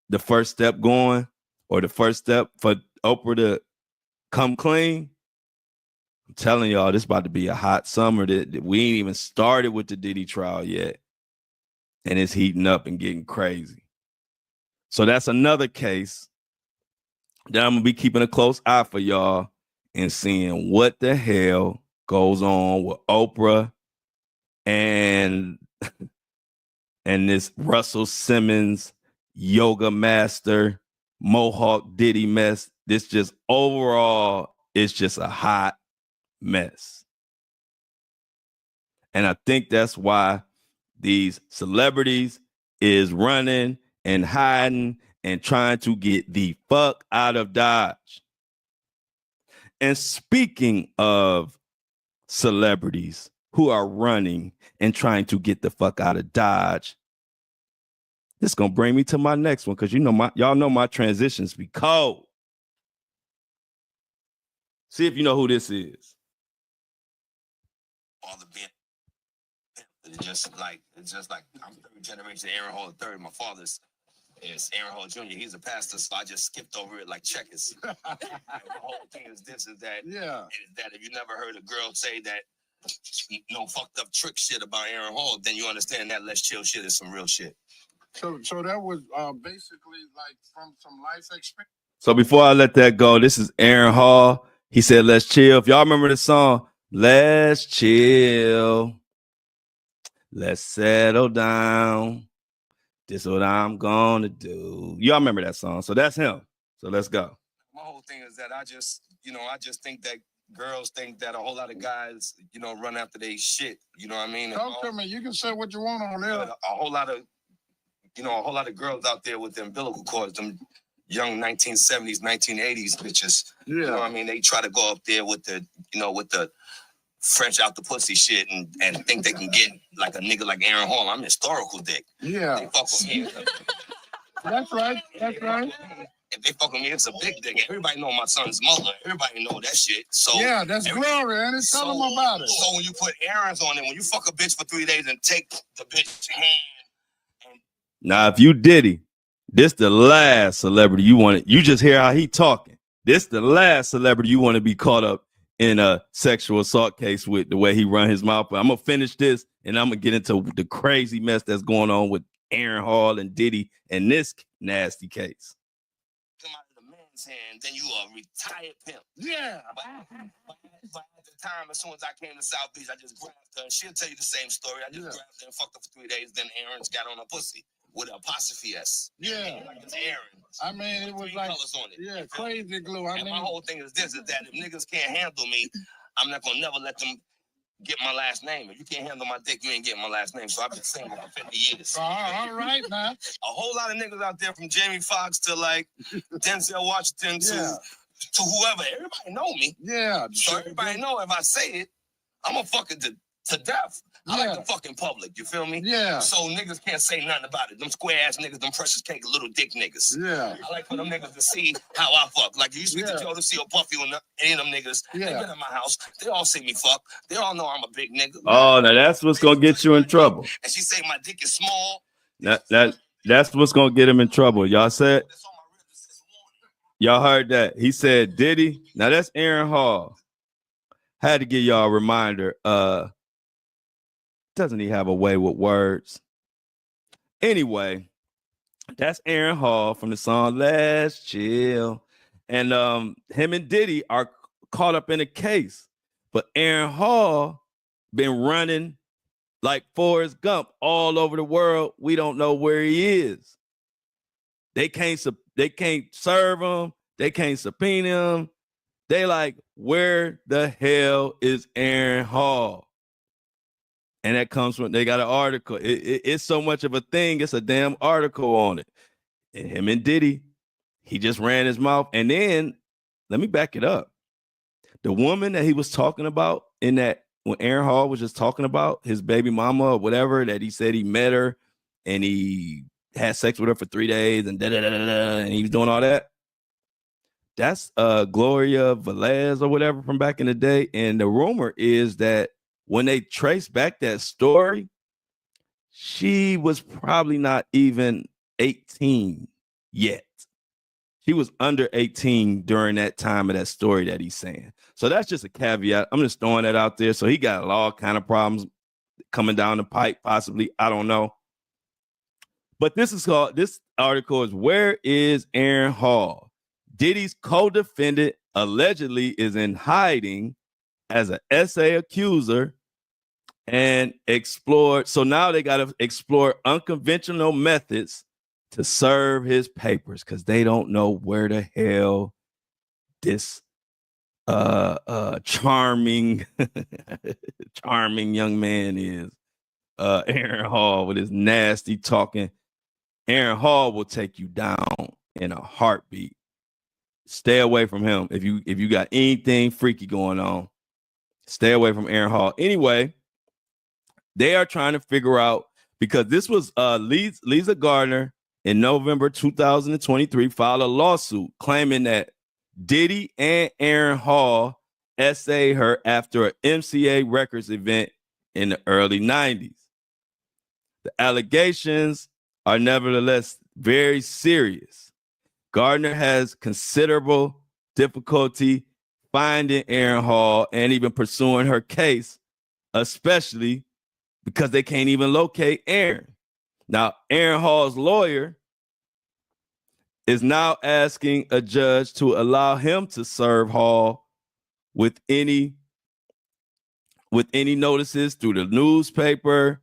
the first step going, or the first step for Oprah to come clean, I'm telling y'all, this about to be a hot summer. That we ain't even started with the Diddy trial yet, and it's heating up and getting crazy. So that's another case that I'm gonna be keeping a close eye for y'all and seeing what the hell goes on with Oprah and this Russell Simmons yoga master Mohawk Diddy mess. This just overall, it's just a hot mess. And I think that's why these celebrities is running and hiding and trying to get the fuck out of Dodge. And speaking of celebrities who are running and trying to get the fuck out of Dodge, this is gonna bring me to my next one, because y'all know my transitions be cold. See if you know who this is. All the band, it's just like I'm third generation Aaron Hall III. My father's is Aaron Hall Jr. He's a pastor, so I just skipped over it like checkers. The whole thing is that if you never heard a girl say that fucked up trick shit about Aaron Hall, then you understand that Let's Chill shit is some real shit. So that was basically like from some life experience. So before I let that go, this is Aaron Hall. He said, "Let's chill." If y'all remember the song, "Let's chill, let's settle down. This is what I'm gonna do." Y'all remember that song? So that's him. So let's go. My whole thing is that I just think that girls think that a whole lot of guys, run after their shit. You know what I mean? Talk to me. You can say what you want on there. A whole lot of girls out there with the umbilical cords, them young 1970s, 1980s bitches. Yeah. You know what I mean? They try to go up there with the French out the pussy shit and think they can get like a nigga like Aaron Hall. I'm historical dick. Yeah. They fuck with me. That's right. If they fuck with me, it's a big dick. Everybody know my son's mother. Everybody know that shit. So yeah, that's glory, and tell them about it. So when you put Aaron's on it, when you fuck a bitch for 3 days and take the bitch's hand. Now, if you Diddy, this the last celebrity you want it. You just hear how he talking. This the last celebrity you want to be caught up in a sexual assault case with, the way he run his mouth. But I'm gonna finish this and I'm gonna get into the crazy mess that's going on with Aaron Hall and Diddy and this nasty case. Come out of the man's hand, then you a retired pimp. Yeah. But at the time, as soon as I came to South Beach, I just grabbed her. And she'll tell you the same story. I just grabbed her and fucked her for 3 days. Then Aaron's got on a pussy with an apostrophe S. Yeah. Like it's Aaron. I mean, it was like colors on it. Yeah, crazy glue. My whole thing is this: is that if niggas can't handle me, I'm not gonna never let them get my last name. If you can't handle my dick, you ain't getting my last name. So I've been single for 50 years. All right, now. A whole lot of niggas out there, from Jamie Foxx to like Denzel Washington to whoever. Everybody know me. Yeah. So everybody know if I say it, I'm gonna fuck it to death. I like the fucking public, you feel me? Yeah. So niggas can't say nothing about it. Them square ass niggas, them precious cake, little dick niggas. Yeah. I like for them niggas to see how I fuck. Like you speak to Joe to see or Puffy or any of them niggas. They been in my house. They all see me fuck. They all know I'm a big nigga. Oh, now that's what's gonna get you in trouble. And she say my dick is small. That's what's gonna get him in trouble. Y'all heard that. He said Diddy. Now that's Aaron Hall. Had to give y'all a reminder. Doesn't he have a way with words? Anyway, that's Aaron Hall from the song "Let's Chill," and him and Diddy are caught up in a case. But Aaron Hall been running like Forrest Gump all over the world. We don't know where he is. They can't serve him. They can't subpoena him. They like, where the hell is Aaron Hall? And that comes from, they got an article. It's so much of a thing. It's a damn article on it. And him and Diddy, he just ran his mouth. And then, let me back it up. The woman that he was talking about in that, when Aaron Hall was just talking about his baby mama or whatever, that he said he met her and he had sex with her for 3 days and and he was doing all that. That's Gloria Velez or whatever from back in the day. And the rumor is that when they trace back that story, she was probably not even 18 yet. He was under 18 during that time of that story that he's saying. So that's just a caveat. I'm just throwing that out there. So he got all kind of problems coming down the pipe, possibly. I don't know. But this article is Where is Aaron Hall? Diddy's co-defendant allegedly is in hiding as an SA accuser and explored. So now they got to explore unconventional methods to serve his papers because they don't know where the hell this charming young man is. Aaron Hall with his nasty talking. Aaron Hall will take you down in a heartbeat. Stay away from him. If you got anything freaky going on, stay away from Aaron Hall. Anyway, they are trying to figure out, because this was Lisa Gardner in November 2023 filed a lawsuit claiming that Diddy and Aaron Hall essayed her after an MCA Records event in the early 90s. The allegations are nevertheless very serious. Gardner has considerable difficulty finding Aaron Hall and even pursuing her case, especially because they can't even locate Aaron. Now, Aaron Hall's lawyer is now asking a judge to allow him to serve Hall with any notices through the newspaper,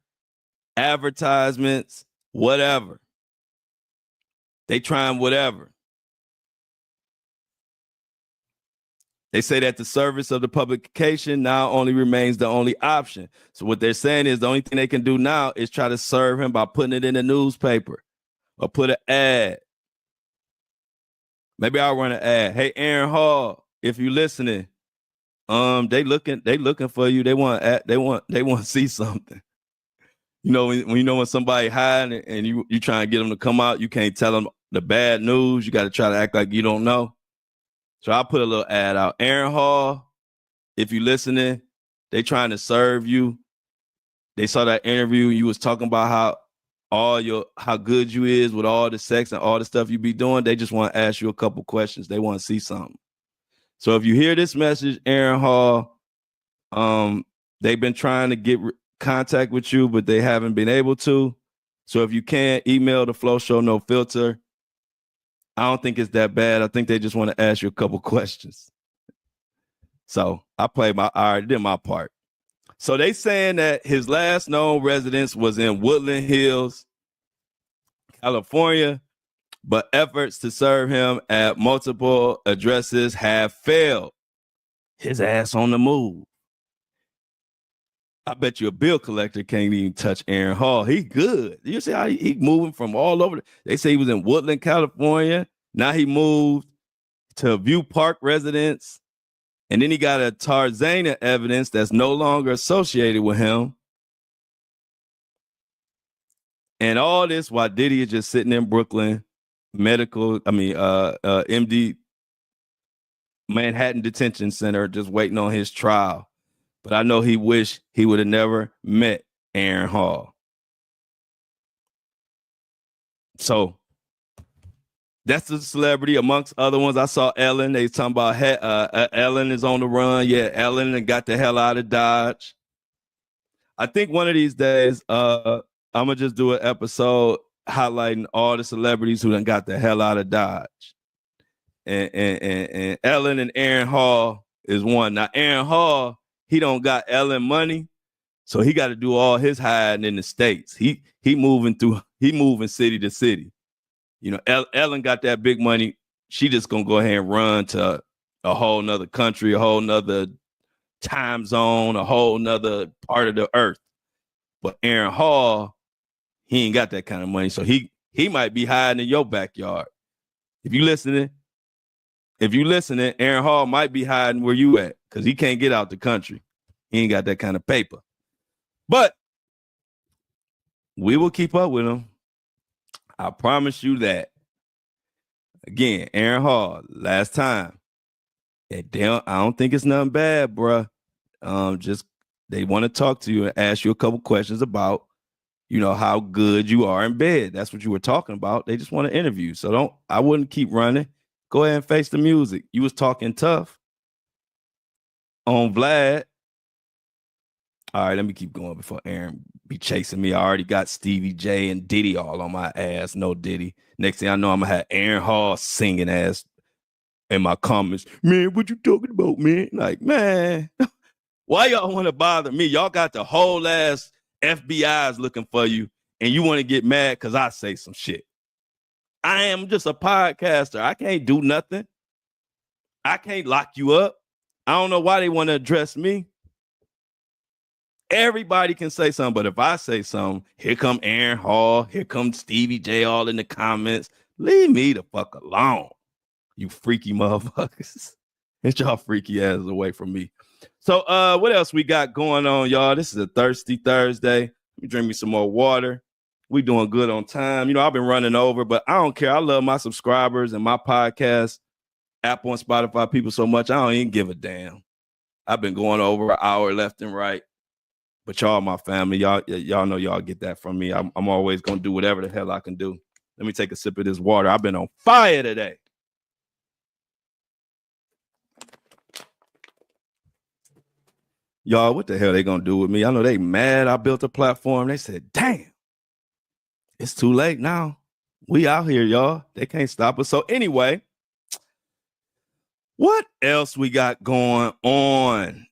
advertisements, whatever. They trying whatever. They say that the service of the publication now only remains the only option. So what they're saying is the only thing they can do now is try to serve him by putting it in the newspaper or put an ad. Maybe I'll run an ad. Hey, Aaron Hall, if you listening, they looking for you. They want to see something. You know, when somebody hiding and you trying to get them to come out, you can't tell them the bad news. You got to try to act like you don't know. So I'll put a little ad out. Aaron Hall, if you listening, they trying to serve you. They saw that interview. You was talking about how good you is with all the sex and all the stuff you be doing. They just want to ask you a couple questions. They want to see something. So if you hear this message, Aaron Hall, they've been trying to get contact with you, but they haven't been able to. So if you can, email the Flow Show No Filter. I don't think it's that bad. I think they just want to ask you a couple questions. So I already did my part. So they saying that his last known residence was in Woodland Hills, California, but efforts to serve him at multiple addresses have failed. His ass on the move. I bet you a bill collector can't even touch Aaron Hall. He good. You see how he moving from all over. They say he was in Woodland, California. Now he moved to View Park residence. And then he got a Tarzana evidence that's no longer associated with him. And all this while Diddy is just sitting in Brooklyn, MD Manhattan Detention Center, just waiting on his trial. But I know he wished he would have never met Aaron Hall. So that's the celebrity amongst other ones. I saw Ellen. They talking about Ellen is on the run. Yeah, Ellen got the hell out of Dodge. I think one of these days, I'm gonna just do an episode highlighting all the celebrities who done got the hell out of Dodge. And Ellen and Aaron Hall is one. Now Aaron Hall, he don't got Ellen money, so he got to do all his hiding in the States. He moving city to city. You know, Ellen got that big money. She just gonna go ahead and run to a whole nother country, a whole nother time zone, a whole nother part of the earth. But Aaron Hall, he ain't got that kind of money, so he might be hiding in your backyard. If you listening, Aaron Hall might be hiding where you at because he can't get out the country. He ain't got that kind of paper. But we will keep up with him. I promise you that. Again, Aaron Hall, last time. I don't think it's nothing bad, bruh. Just they want to talk to you and ask you a couple questions about, how good you are in bed. That's what you were talking about. They just want to interview. So I wouldn't keep running. Go ahead and face the music. You was talking tough on Vlad. All right, let me keep going before Aaron be chasing me. I already got Stevie J and Diddy all on my ass. No Diddy. Next thing I know, I'm gonna have Aaron Hall singing ass in my comments. Man, what you talking about, man? Like, man, why y'all want to bother me? Y'all got the whole ass FBI's looking for you, and you want to get mad because I say some shit. I am just a podcaster. I can't do nothing. I can't lock you up. I don't know why they want to address me. Everybody can say something, but if I say something, here come Aaron Hall, here comes Stevie J all in the comments. Leave me the fuck alone, you freaky motherfuckers. Get y'all freaky asses away from me. So what else we got going on, y'all? This is a thirsty Thursday. Let me drink me some more water. We doing good on time. I've been running over, but I don't care. I love my subscribers and my podcast, Apple and Spotify people so much, I don't even give a damn. I've been going over an hour left and right. But y'all, my family, y'all know y'all get that from me. I'm always going to do whatever the hell I can do. Let me take a sip of this water. I've been on fire today. Y'all, what the hell they going to do with me? I know they mad I built a platform. They said, damn, it's too late now. We out here, y'all. They can't stop us. So anyway, what else we got going on?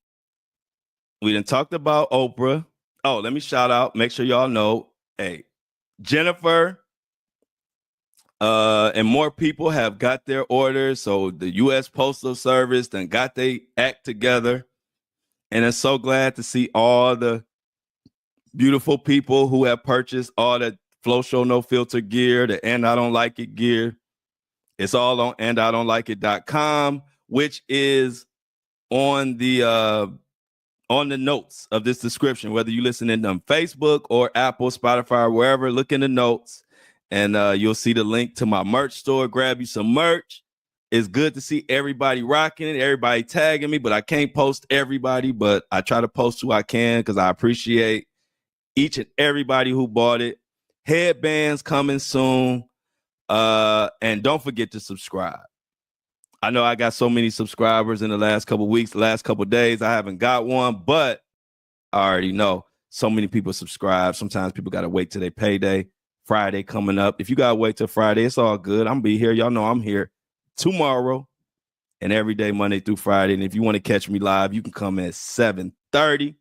We done talked about Oprah. Oh, let me shout out. Make sure y'all know, hey, Jennifer and more people have got their orders. So the U.S. Postal Service done got their act together. And I'm so glad to see all the beautiful people who have purchased all the Flow Show No Filter gear, the And I Don't Like It gear. It's all on andidon'tlikeit.com, which is on the notes of this description, whether you listen in on Facebook or Apple, Spotify, or wherever, look in the notes and you'll see the link to my merch store. Grab you some merch. It's good to see everybody rocking it, everybody tagging me, but I can't post everybody, but I try to post who I can because I appreciate each and everybody who bought it. Headbands coming soon. And don't forget to subscribe. I know I got so many subscribers in the last couple of weeks, the last couple of days. I haven't got one, but I already know so many people subscribe. Sometimes people got to wait till they payday. Friday coming up. If you got to wait till Friday, it's all good. I'm going to be here. Y'all know I'm here tomorrow and every day, Monday through Friday. And if you want to catch me live, you can come at 7:30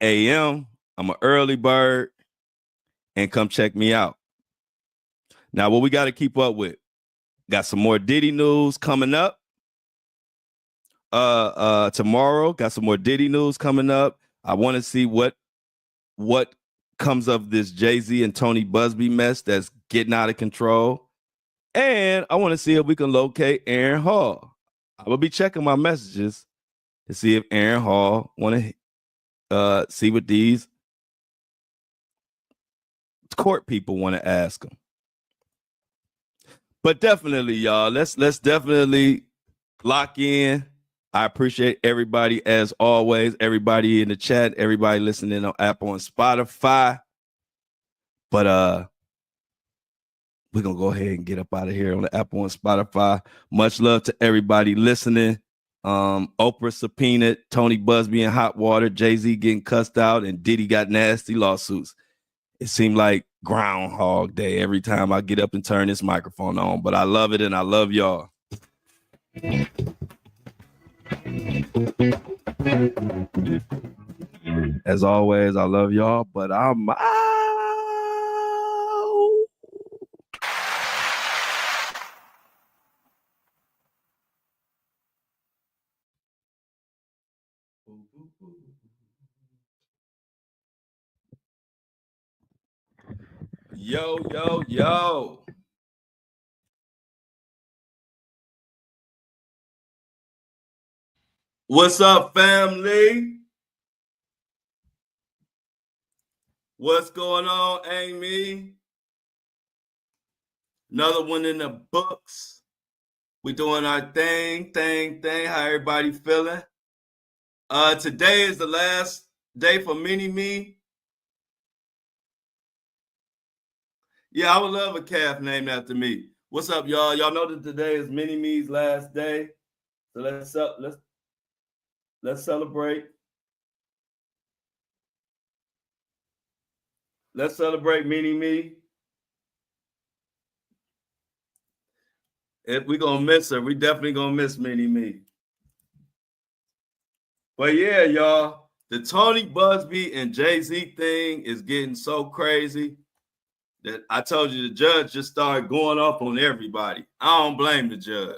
a.m. I'm an early bird and come check me out. Now, what we got to keep up with? Got some more Diddy news coming up. Tomorrow, got some more Diddy news coming up. I want to see what comes of this Jay-Z and Tony Busby mess that's getting out of control. And I want to see if we can locate Aaron Hall. I will be checking my messages to see if Aaron Hall want to see what these court people want to ask him. But definitely, y'all, let's definitely lock in. I appreciate everybody as always, everybody in the chat, everybody listening on Apple and Spotify. But we're gonna go ahead and get up out of here on the Apple and Spotify. Much love to everybody listening. Oprah subpoenaed Tony Busby in hot water, Jay-Z getting cussed out, and Diddy got nasty lawsuits. It seemed like Groundhog Day every time I get up and turn this microphone on, but I love it and I love y'all. As always, I love y'all, but I'm out. Yo, yo, yo. What's up, family? What's going on, Amy? Another one in the books. We doing our thing. How everybody feeling? Today is the last day for Mini-Me. Yeah, I would love a calf named after me. What's up, y'all? Y'all know that today is Mini-Me's last day. So let's celebrate. Let's celebrate Mini-Me. If we gonna miss her, we definitely gonna miss Mini-Me. But yeah, y'all, the Tony Busby and Jay-Z thing is getting so crazy that I told you the judge just started going off on everybody. I don't blame the judge.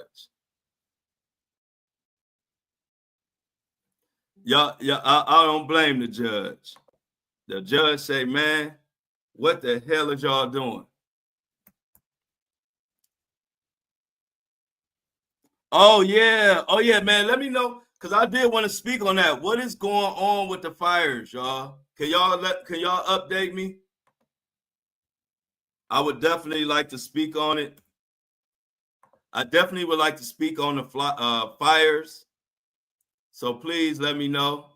I don't blame the judge. The judge say, man, what the hell is y'all doing? Oh yeah, man. Let me know, because I did want to speak on that. What is going on with the fires, y'all? Can y'all update me? I would definitely like to speak on it. I definitely would like to speak on the fires. So please let me know.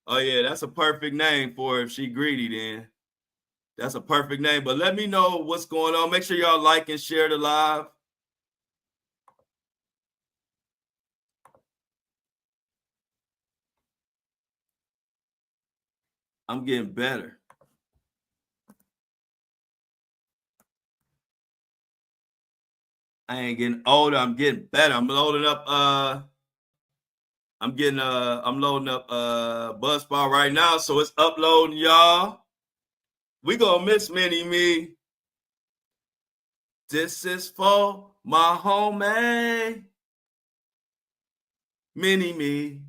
Oh yeah, that's a perfect name for her if she greedy then. That's a perfect name. But let me know what's going on. Make sure y'all like and share the live. I'm getting better. I ain't getting older. I'm getting better. I'm loading up. I'm loading up Buzzsprout right now, so it's uploading, y'all. We gonna miss Mini-Me. This is for my homie, Mini-Me.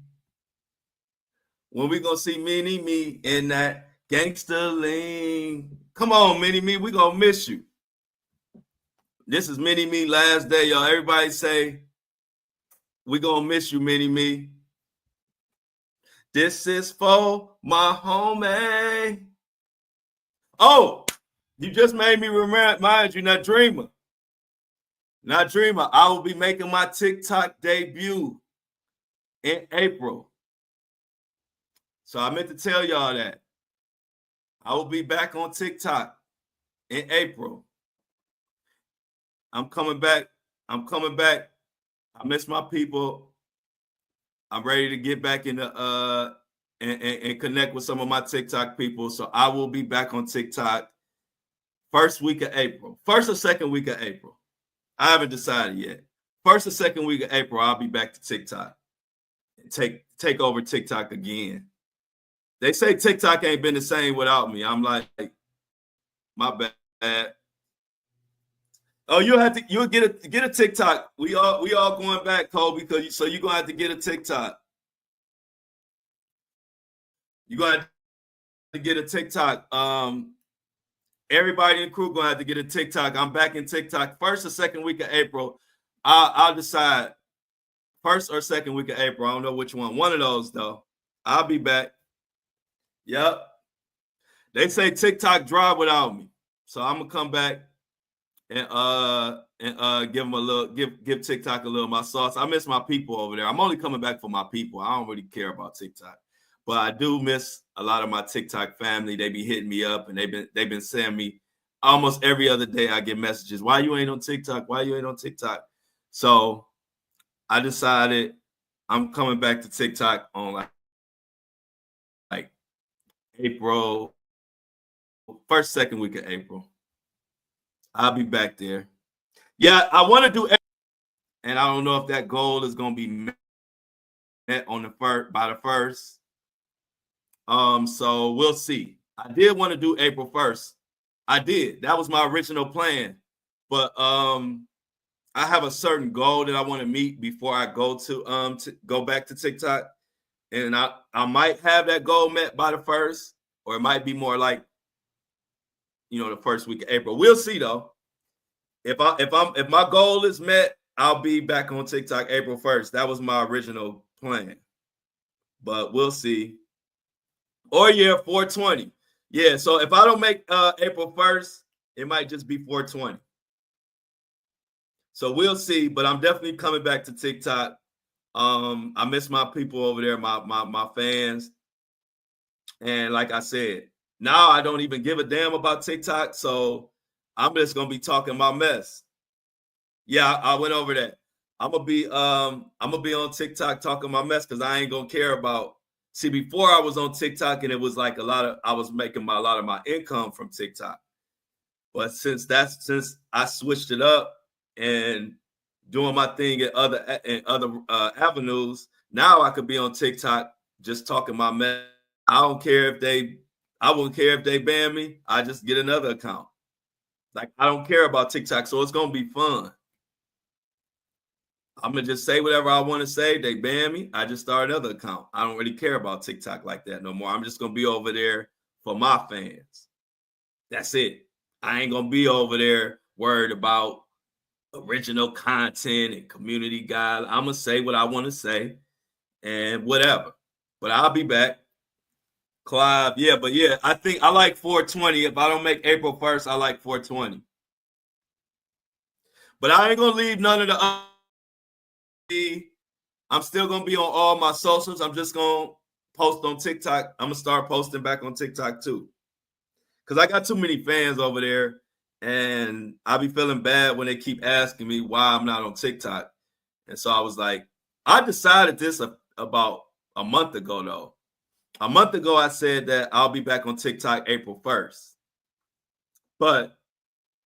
When we gonna see Mini-Me in that gangster lean? Come on, Mini-Me, we gonna miss you. This is Mini-Me last day, y'all. Everybody say we gonna miss you, Mini-Me. This is for my homie. Oh, you just made me remind you, not Dreamer. I will be making my TikTok debut in April. So I meant to tell y'all that. I will be back on TikTok in April. I'm coming back. I miss my people. I'm ready to get back into and connect with some of my TikTok people. So I will be back on TikTok first week of April. First or second week of April. I haven't decided yet. First or second week of April, I'll be back to TikTok. Take over TikTok again. They say TikTok ain't been the same without me. I'm like, my bad. Oh, you'll get a TikTok. We all going back, Cole, so you're gonna have to get a TikTok. You're gonna have to get a TikTok. Everybody in the crew gonna have to get a TikTok. I'm back in TikTok first or second week of April. I'll decide first or second week of April. I don't know which one. One of those though. I'll be back. Yep. They say TikTok dry without me, so I'm gonna come back and give them a little, give TikTok a little my sauce. I miss my people over there. I'm only coming back for my people. I don't really care about TikTok, but I do miss a lot of my TikTok family. They be hitting me up, and they've been sending me almost every other day. I get messages. Why you ain't on TikTok? Why you ain't on TikTok? So I decided I'm coming back to TikTok on like April, first, second week of April. I'll be back there. Yeah, I want to do, and I don't know if that goal is going to be met on the first by the first. So we'll see. I did want to do April 1st. I did. That was my original plan, but I have a certain goal that I want to meet before I go to go back to TikTok, and I might have that goal met by the first, or it might be more like, the first week of April. We'll see though. If my goal is met, I'll be back on TikTok April 1st. That was my original plan, but we'll see. Or 420. Yeah. So if I don't make April 1st, It might just be 420. So we'll see, but I'm definitely coming back to TikTok. I miss my people over there, my fans. And like I said, now I don't even give a damn about TikTok, so I'm just gonna be talking my mess. Yeah, I went over that. I'm gonna be on TikTok talking my mess because I ain't gonna care about. See, before I was on TikTok and it was like I was making a lot of my income from TikTok. But since I switched it up and doing my thing at other avenues, now I could be on TikTok just talking my mess. I wouldn't care if they ban me. I just get another account. Like, I don't care about TikTok, so it's gonna be fun. I'm gonna just say whatever I want to say. They ban me, I just start another account. I don't really care about TikTok like that no more. I'm just gonna be over there for my fans. That's it. I ain't gonna be over there worried about original content and community guide. I'm gonna say what I want to say and whatever. But I'll be back. Clive, yeah, but yeah, I think I like 420. If I don't make April 1st, I like 420. But I ain't gonna leave none of the other. I'm still gonna be on all my socials. I'm just gonna post on TikTok. I'm gonna start posting back on TikTok too. Because I got too many fans over there, and I be feeling bad when they keep asking me why I'm not on TikTok. And so I was like, I decided this about a month ago, though. A month ago, I said that I'll be back on TikTok April 1st. But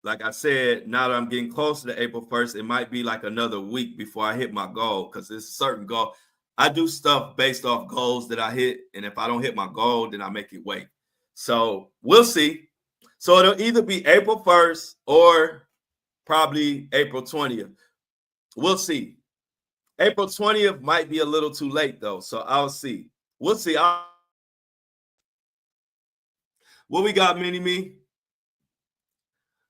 like I said, now that I'm getting closer to April 1st, it might be like another week before I hit my goal because it's a certain goal. I do stuff based off goals that I hit. And if I don't hit my goal, then I make it wait. So we'll see. So it'll either be April 1st or probably April 20th. We'll see. April 20th might be a little too late, though. So I'll see. We'll see. What we got, Mini Me?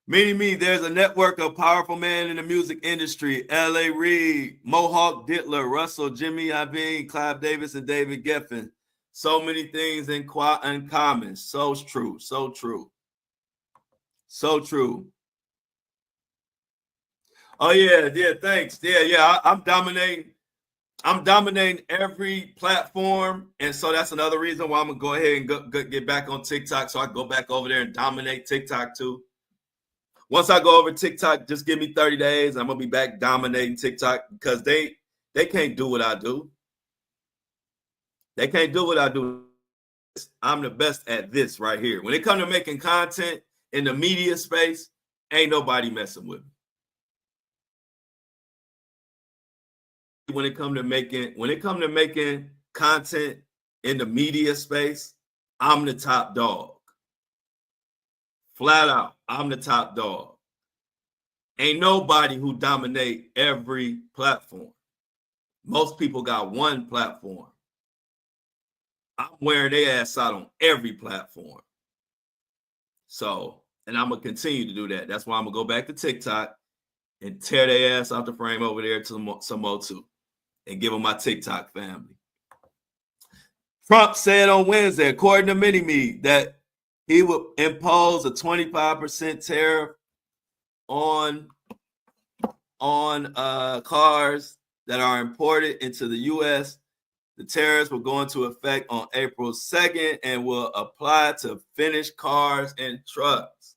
Mini Me, there's a network of powerful men in the music industry. L.A. Reid, Mohawk Dittler, Russell, Jimmy Iovine, Clive Davis, and David Geffen. So many things in common. So true. So true. So true. Oh, yeah. Thanks. Yeah. I'm dominating. I'm dominating every platform. And so that's another reason why I'm going to go ahead and get back on TikTok so I can go back over there and dominate TikTok too. Once I go over TikTok, just give me 30 days. I'm going to be back dominating TikTok because they can't do what I do. They can't do what I do. I'm the best at this right here. When it comes to making content in the media space, ain't nobody messing with me. When it comes to making content in the media space, I'm the top dog. Flat out, I'm the top dog. Ain't nobody who dominate every platform. Most people got one platform. I'm wearing their ass out on every platform. So, and I'm going to continue to do that. That's why I'm going to go back to TikTok and tear their ass out the frame over there to some more too and give them my TikTok family. Trump said on Wednesday, according to Mini-Me, that he would impose a 25% tariff on cars that are imported into the U.S. The tariffs will go into effect on April 2nd and will apply to finished cars and trucks.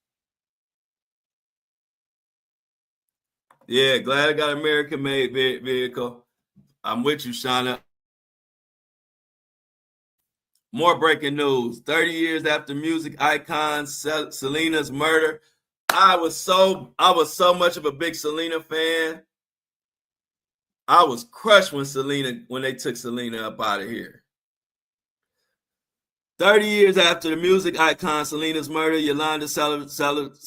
Yeah, glad I got an American-made vehicle. I'm with you, Shauna. More breaking news. 30 years after music icon Selena's murder. I was so much of a big Selena fan. I was crushed when they took Selena up out of here. 30 years after the music icon Selena's murder, Yolanda Saldivar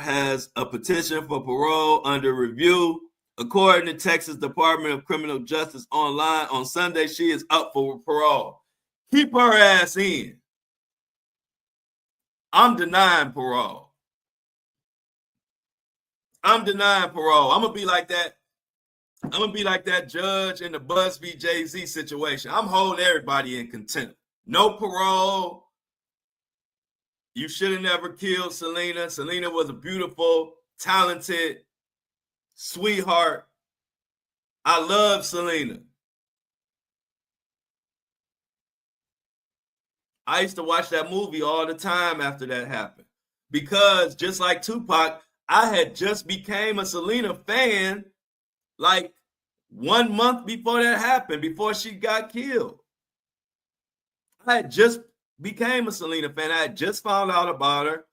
has a petition for parole under review. According to Texas Department of Criminal Justice online on Sunday, she is up for parole. Keep her ass in. I'm denying parole. I'm gonna be like that. I'm gonna be like that judge in the Busby Jay-Z situation. I'm holding everybody in contempt. No parole. You should have never killed Selena. Selena was a beautiful, talented sweetheart. I love Selena. I used to watch that movie all the time after that happened. Because just like Tupac, I had just became a Selena fan like 1 month before that happened, before she got killed. I had just became a Selena fan. I had just found out about her.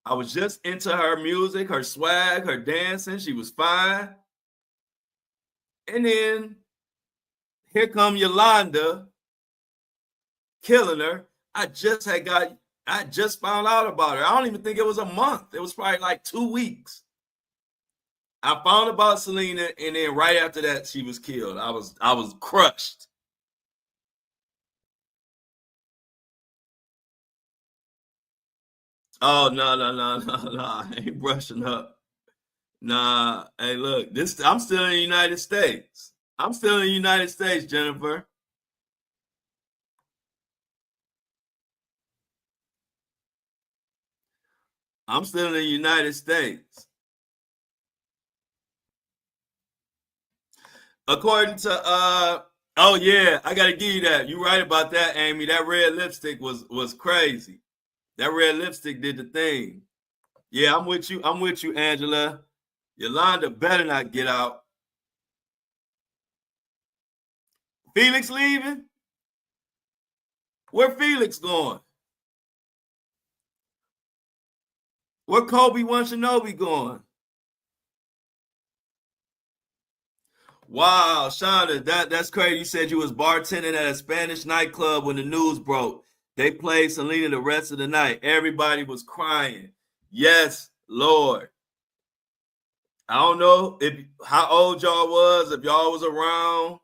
I was just into her music, her swag, her dancing. She was fine. And then here come Yolanda killing her. I just found out about her. I don't even think it was a month. It was probably like 2 weeks. I found about Selena, and then right after that, she was killed. I was crushed. Oh no! I ain't brushing up. Nah, hey, look, this I'm still in the United States. I'm still in the United States, Jennifer. I'm still in the United States. According to oh yeah, I gotta give you that. You right about that, Amy. That red lipstick was crazy. That red lipstick did the thing. Yeah, I'm with you. I'm with you, Angela. Yolanda better not get out. Felix leaving? Where Felix going? Where Kobe Wanshinobi going? Wow, Shonda, that's crazy. You said you was bartending at a Spanish nightclub when the news broke. They played Selena the rest of the night. Everybody was crying. Yes, Lord. I don't know if how old y'all was, if y'all was around.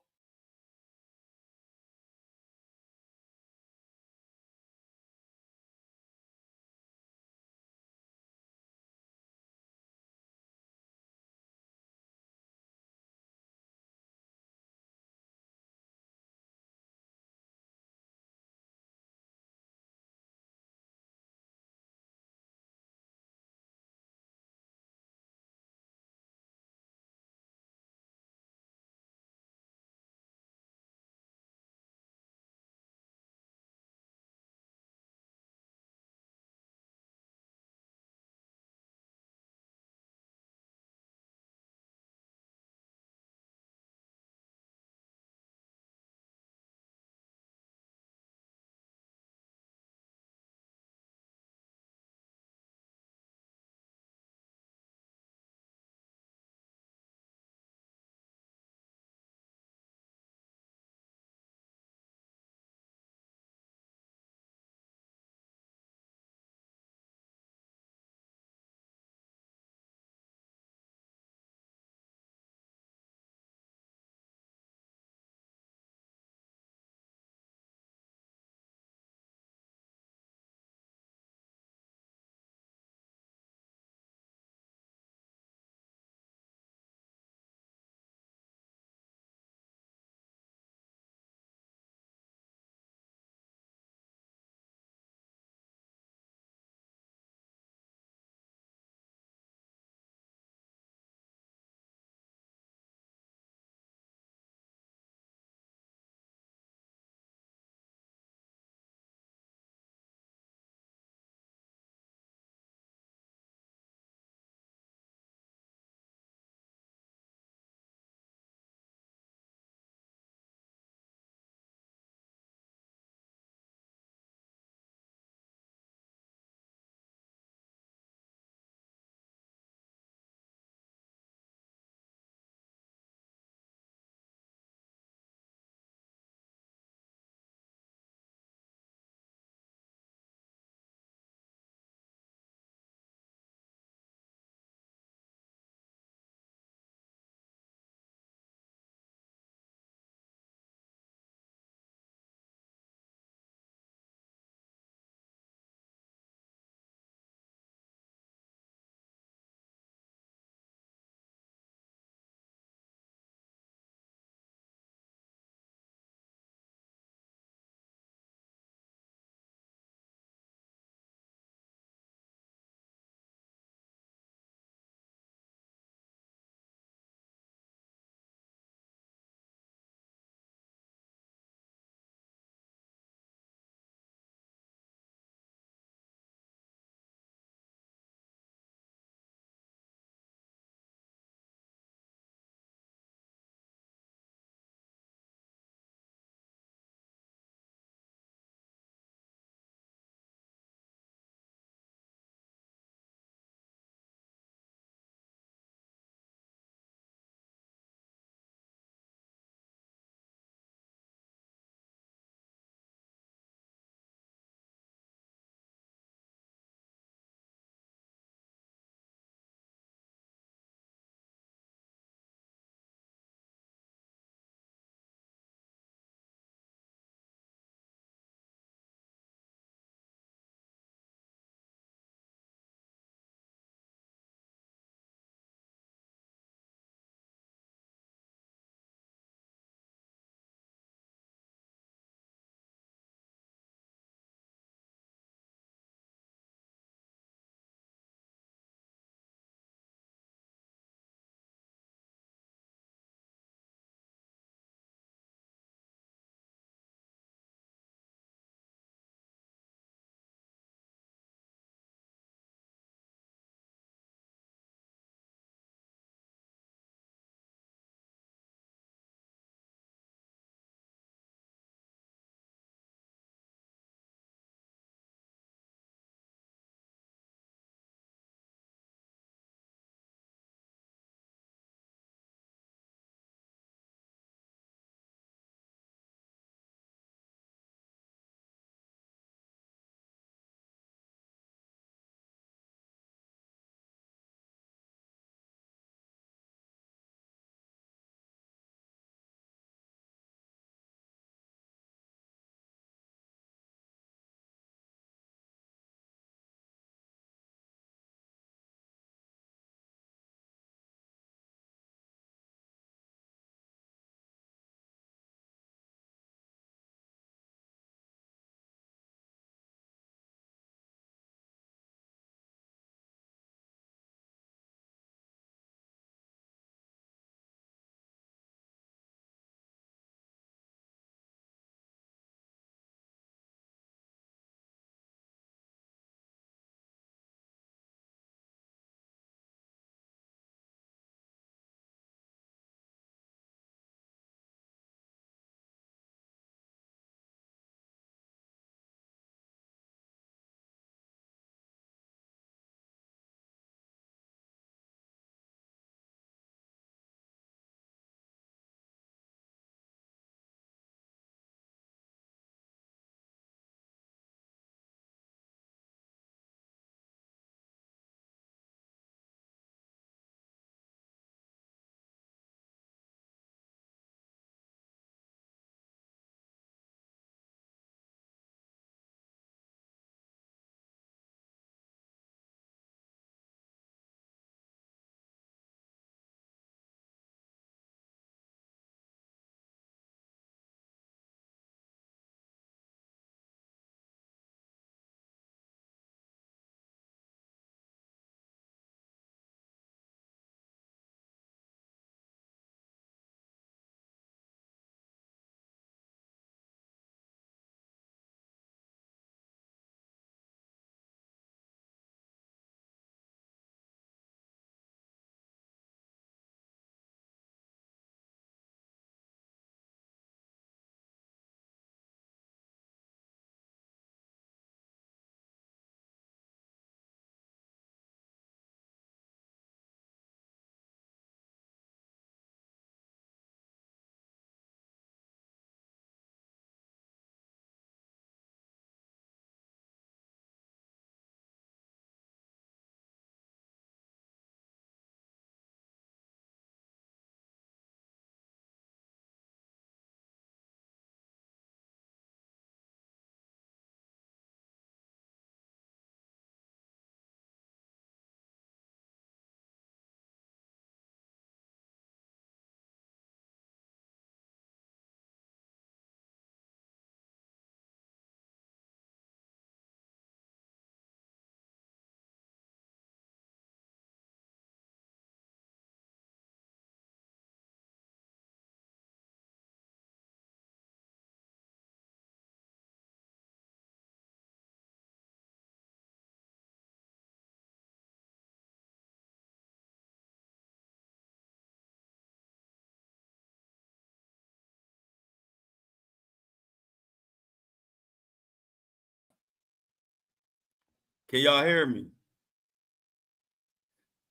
Can y'all hear me?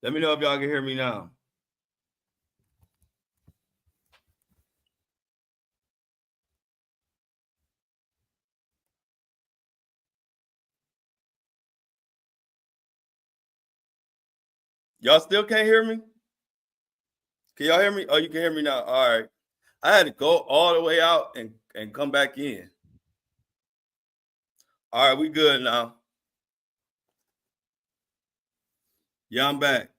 Let me know if y'all can hear me now. Y'all still can't hear me? Can y'all hear me? Oh, you can hear me now. All right. I had to go all the way out and come back in. All right, we good now. Yeah, I'm back.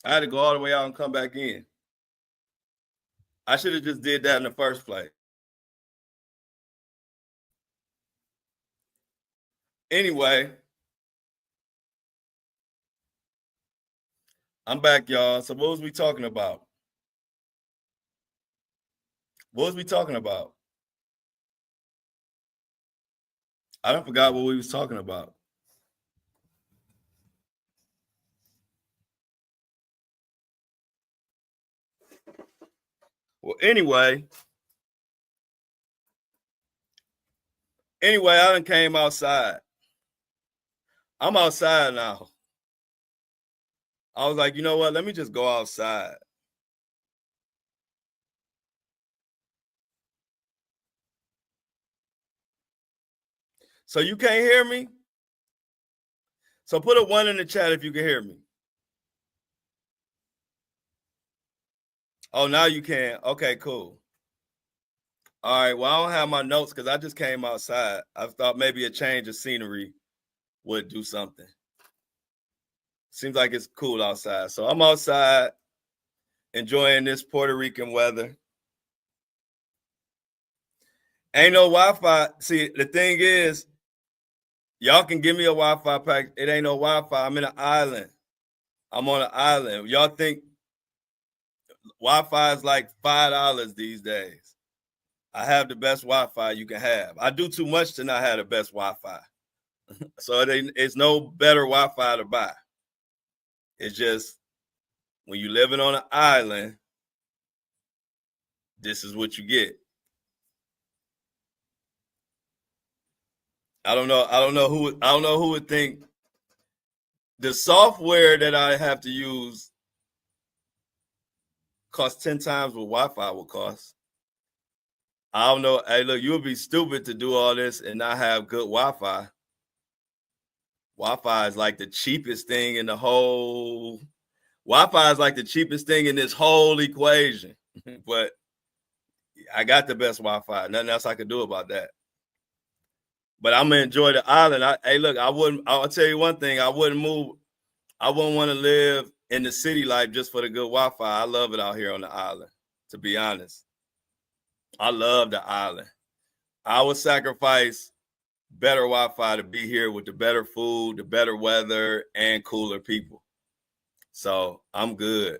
I had to go all the way out and come back in. I should have just did that in the first place. Anyway, I'm back, y'all. So what was we talking about? What was we talking about? I don't forgot what we was talking about. Well, anyway, I done came outside. I'm outside now. I was like, you know what? Let me just go outside. So you can't hear me? So put a 1 in the chat if you can hear me. Oh, now you can. Okay, cool. All right. Well, I don't have my notes because I just came outside. I thought maybe a change of scenery would do something. Seems like it's cool outside. So I'm outside enjoying this Puerto Rican weather. Ain't no Wi-Fi. See, the thing is, y'all can give me a Wi-Fi pack. It ain't no Wi-Fi. I'm in an island. I'm on an island. Y'all think Wi-Fi is like $5 these days. I have the best Wi-Fi you can have. I do too much to not have the best Wi-Fi. So it's no better Wi-Fi to buy. It's just when you're living on an island, this is what you get. I don't know who would think the software that I have to use costs 10 times what Wi-Fi will cost. I don't know. Hey, look, you would be stupid to do all this and not have good Wi-Fi. Wi-Fi is like the cheapest thing in the whole. Wi-Fi is like the cheapest thing in this whole equation. But I got the best Wi-Fi. Nothing else I could do about that. But I'm gonna enjoy the island. I'll tell you one thing. I wouldn't move. I wouldn't want to live in the city life just for the good Wi-Fi. I love it out here on the island, to be honest. I love the island. I would sacrifice better Wi-Fi to be here with the better food, the better weather, and cooler people. So I'm good.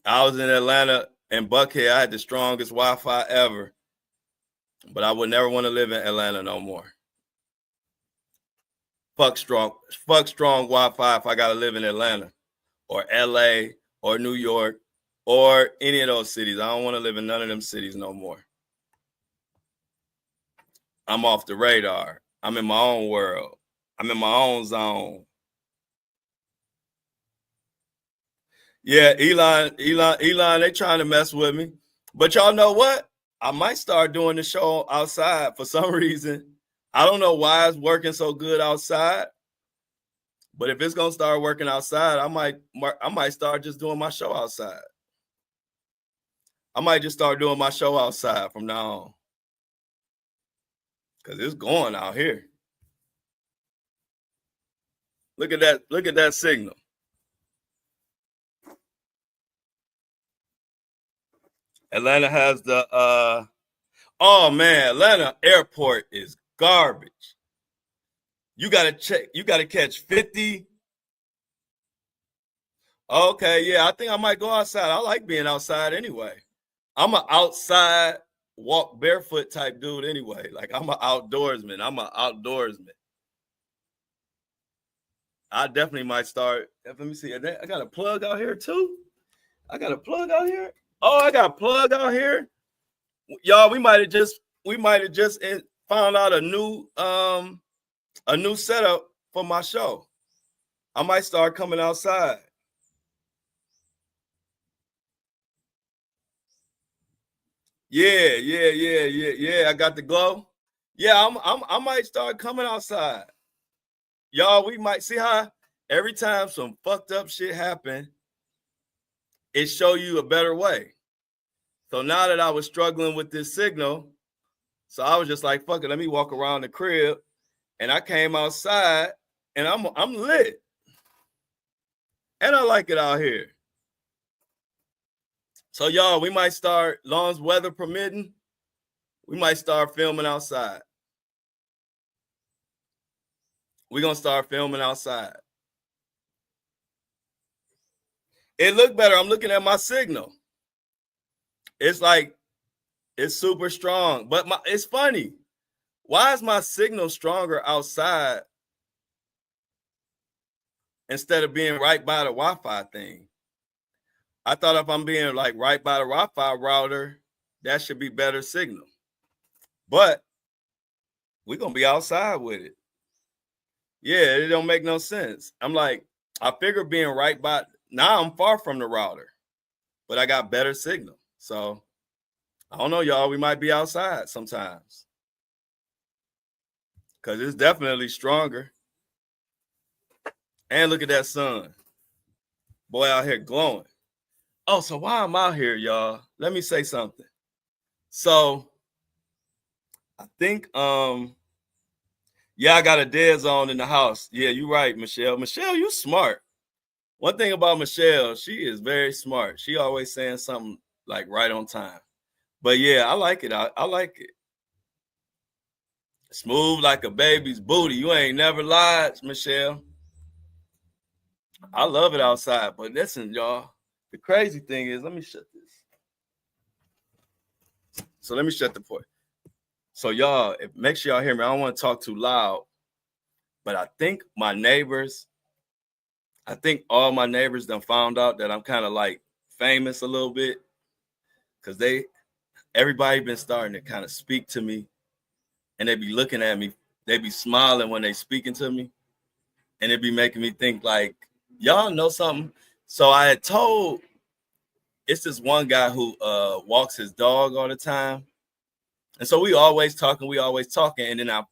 I was in Atlanta and Buckhead. I had the strongest Wi-Fi ever, but I would never want to live in Atlanta no more. Fuck strong Wi-Fi if I gotta live in Atlanta or LA or New York or any of those cities. I don't want to live in none of them cities no more. I'm off the radar. I'm in my own world. I'm in my own zone. Yeah, Elon, they trying to mess with me. But y'all know what? I might start doing the show outside for some reason. I don't know why it's working so good outside. But if it's gonna start working outside, I might start just doing my show outside. I might just start doing my show outside from now on. Because it's going out here. Look at that signal. Atlanta has the oh man, Atlanta airport is garbage. You gotta catch 50. Okay, yeah, I think I might go outside. I like being outside anyway. I'm an outside walk barefoot type dude anyway. Like I'm an outdoorsman. I definitely might start. Let me see. I got a plug out here too. I got a plug out here. Oh, I got a plug out here. Y'all, we might have just found out a new a new setup for my show. I might start coming outside. Yeah. I got the glow. Yeah, I might start coming outside. Y'all, we might see how every time some fucked up shit happen, it show you a better way. So now that I was struggling with this signal, so I was just like, fuck it, let me walk around the crib. And I came outside and I'm lit. And I like it out here. So y'all, we might start, long as weather permitting, we might start filming outside. We're gonna start filming outside. It looked better. I'm looking at my signal. It's like, it's super strong. But it's funny. Why is my signal stronger outside instead of being right by the Wi-Fi thing? I thought if I'm being like right by the Wi-Fi router, that should be better signal. But we're gonna be outside with it. Yeah, it don't make no sense. I'm like, I figure being right by, now I'm far from the router, but I got better signal. So I don't know, y'all. We might be outside sometimes because it's definitely stronger. And look at that sun. Boy out here glowing. Oh, so why I'm out here, y'all? Let me say something. So I think, yeah, I got a dead zone in the house. Yeah, you're right, Michelle. Michelle, you smart. One thing about Michelle, she is very smart. She always saying something like right on time. But yeah, I like it. I like it. Smooth like a baby's booty. You ain't never lied, Michelle. I love it outside. But listen, y'all, the crazy thing is, let me shut this. So let me shut the port. So y'all, make sure y'all hear me. I don't want to talk too loud, but I think my neighbors, I think all my neighbors done found out that I'm kind of like famous a little bit, because everybody been starting to kind of speak to me, and they be looking at me. They be smiling when they speaking to me, and it be making me think like, y'all know something. So I had told, it's this one guy who walks his dog all the time. And so we always talking. And then I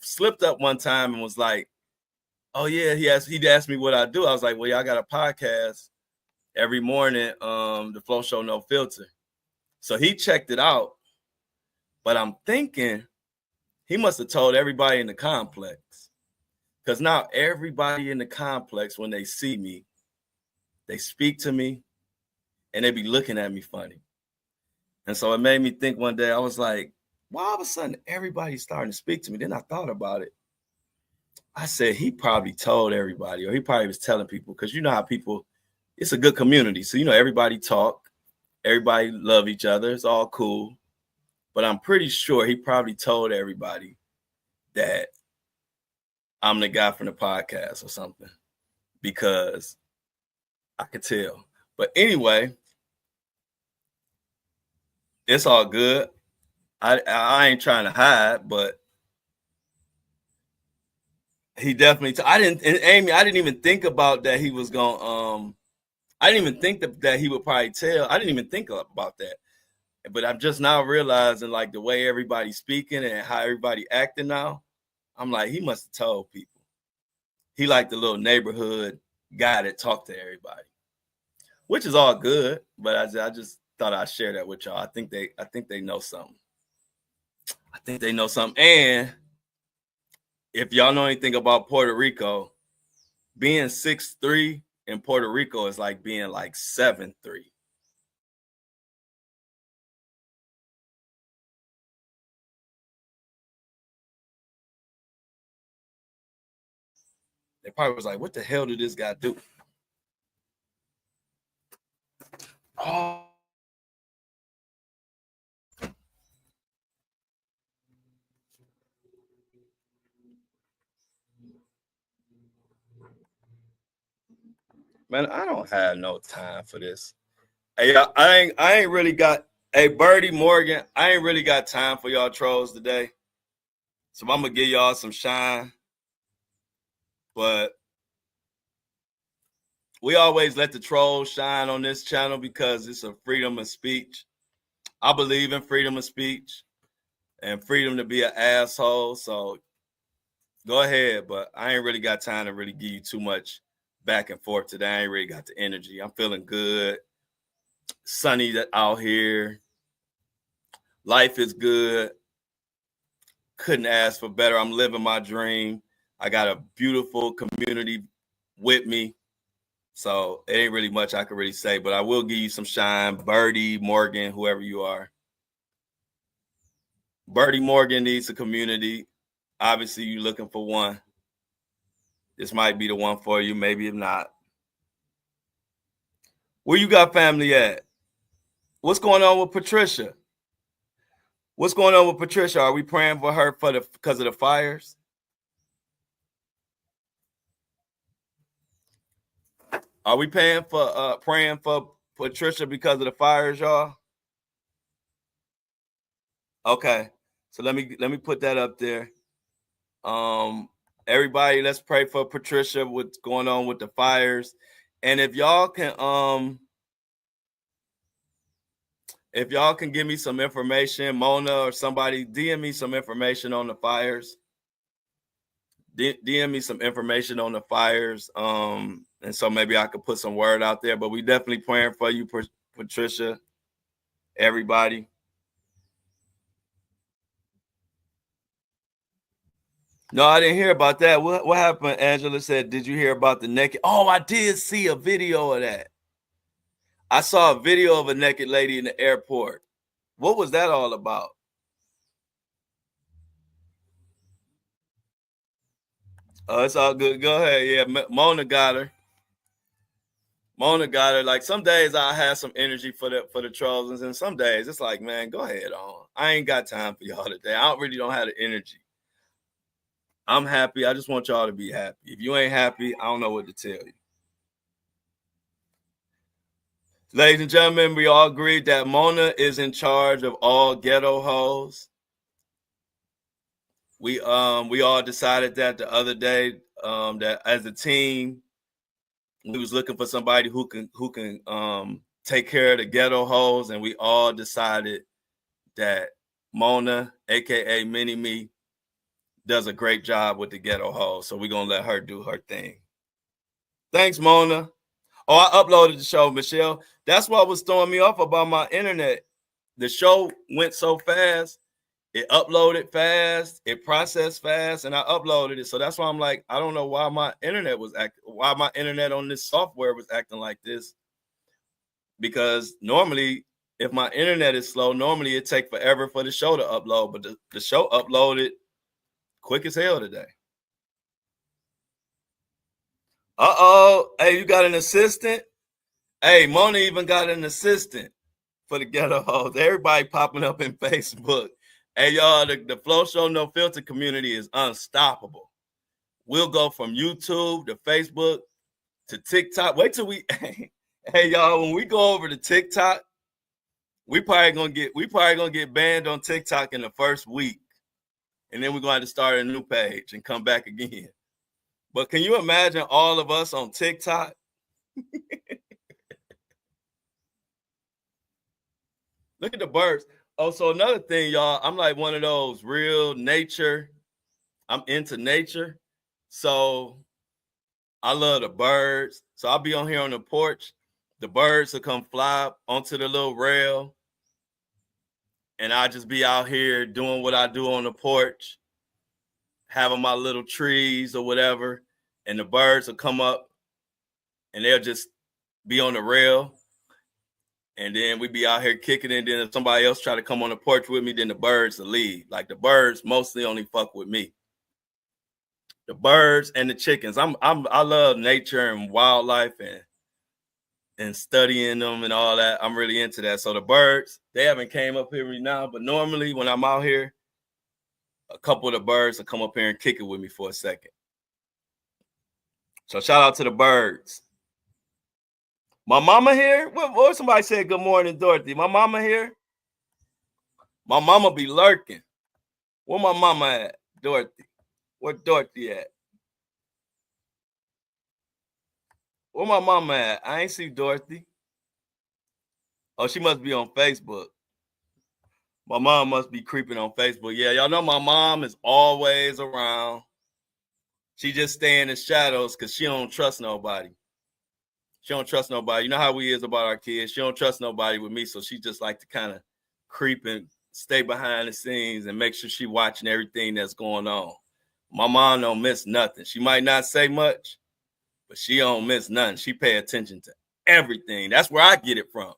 slipped up one time and was like, oh yeah, he asked me what I do. I was like, well, yeah, I got a podcast every morning, the Flow Show No Filter. So he checked it out. But I'm thinking he must have told everybody in the complex. Because now everybody in the complex, when they see me, they speak to me and they be looking at me funny. And so it made me think one day, I was like, why all of a sudden everybody's starting to speak to me? Then I thought about it. I said, he probably told everybody, or he probably was telling people, because you know how people, it's a good community. So, you know, everybody talk, everybody love each other. It's all cool. But I'm pretty sure he probably told everybody that I'm the guy from the podcast or something, because I could tell. But anyway, it's all good. I ain't trying to hide, but he definitely. Amy, I didn't even think about that. He was going. I didn't even think that he would probably tell. I didn't even think about that. But I'm just now realizing, like, the way everybody's speaking and how everybody acting now. I'm like, he must have told people. He like the little neighborhood guy that talked to everybody, which is all good. But I just thought I'd share that with y'all. I think they know something. I think they know something. And if y'all know anything about Puerto Rico, being 6'3" in Puerto Rico is like being like 7'3". They probably was like, what the hell did this guy do? Oh. Man, I don't have no time for this. Hey, I ain't really got, hey, Birdie Morgan, I ain't really got time for y'all trolls today. So I'm gonna give y'all some shine. But we always let the trolls shine on this channel because it's a freedom of speech. I believe in freedom of speech and freedom to be an asshole. So go ahead, but I ain't really got time to really give you too much back and forth today. I ain't really got the energy. I'm feeling good. Sunny out here. Life is good. Couldn't ask for better. I'm living my dream. I got a beautiful community with me. So it ain't really much I can really say, but I will give you some shine. Birdie, Morgan, whoever you are. Birdie Morgan needs a community. Obviously, you're looking for one. This might be the one for you. Maybe if not. Where you got family at? What's going on with Patricia? What's going on with Patricia? Are we praying for her because of the fires? Are we praying for Patricia because of the fires, y'all? Okay, so let me put that up there. Everybody, let's pray for Patricia. What's going on with the fires? And if y'all can give me some information, Mona or somebody, DM me some information on the fires. DM me some information on the fires. And so maybe I could put some word out there. But we definitely praying for you, Patricia. Everybody. No, I didn't hear about that. What happened? Angela said, did you hear about the naked? Oh, I did see a video of that. I saw a video of a naked lady in the airport. What was that all about? Oh, it's all good. Go ahead. Yeah, Mona got her. Like some days I have some energy for the trolls, and some days it's like, man, go ahead on. I ain't got time for y'all today. I don't have the energy. I'm happy. I just want y'all to be happy. If you ain't happy, I don't know what to tell you. Ladies and gentlemen, we all agreed that Mona is in charge of all ghetto hoes. We all decided that the other day, that as a team, we was looking for somebody who can take care of the ghetto hoes, and we all decided that Mona, aka Mini Me, does a great job with the ghetto hoes. So we're gonna let her do her thing. Thanks, Mona. Oh, I uploaded the show, Michelle. That's what was throwing me off about my internet. The show went so fast. It uploaded fast, it processed fast, and I uploaded it. So that's why I'm like, I don't know why my internet on this software was acting like this. Because normally, if my internet is slow, normally it take forever for the show to upload. But the show uploaded quick as hell today. Hey, you got an assistant? Hey, Mona even got an assistant for the ghetto hoes. Everybody popping up in Facebook. Hey, y'all, the Flow Show No Filter community is unstoppable. We'll go from YouTube to Facebook to TikTok. Wait till hey, y'all, when we go over to TikTok, we probably gonna get banned on TikTok in the first week. And then we're going to have to start a new page and come back again. But can you imagine all of us on TikTok? Look at the birds. Oh, so another thing, y'all, I'm like one of those real nature. I'm into nature. So I love the birds. So I'll be on here on the porch. The birds will come fly onto the little rail. And I'll just be out here doing what I do on the porch, having my little trees or whatever. And the birds will come up and they'll just be on the rail. And then we be out here kicking it. And then if somebody else try to come on the porch with me, then the birds will leave. Like the birds mostly only fuck with me. The birds and the chickens. I love nature and wildlife and studying them and all that. I'm really into that. So the birds, they haven't came up here now, but normally when I'm out here, a couple of the birds will come up here and kick it with me for a second. So shout out to the birds. My mama here? What somebody said good morning, Dorothy. My mama here? My mama be lurking. Where my mama at? Dorothy. Where Dorothy at? Where my mama at? I ain't see Dorothy. Oh, she must be on Facebook. My mom must be creeping on Facebook. Yeah, y'all know my mom is always around. She just stay in the shadows because she don't trust nobody. She don't trust nobody. You know how we is about our kids. She don't trust nobody with me, so she just like to kind of creep and stay behind the scenes and make sure she watching everything that's going on. My mom don't miss nothing. She might not say much, but she don't miss nothing. She pay attention to everything. That's where I get it from.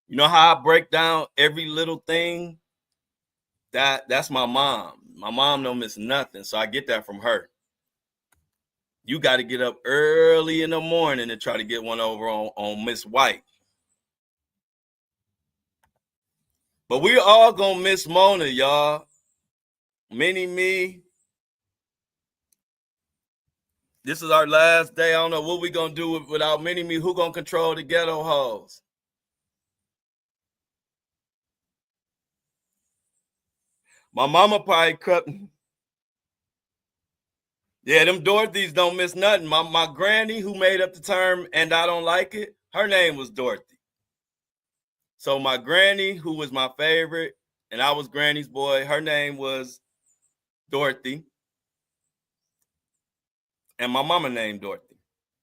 You know how I break down every little thing? That's my mom. My mom don't miss nothing, so I get that from her. You got to get up early in the morning to try to get one over on Miss White. But we all gonna miss Mona, y'all. Mini me. This is our last day. I don't know what we gonna do without Mini me. Who gonna control the ghetto halls? My mama probably cut. Yeah, them Dorothys don't miss nothing. My granny who made up the term "and I don't like it," her name was Dorothy. So my granny, who was my favorite, and I was Granny's boy, her name was Dorothy. And my mama named Dorothy.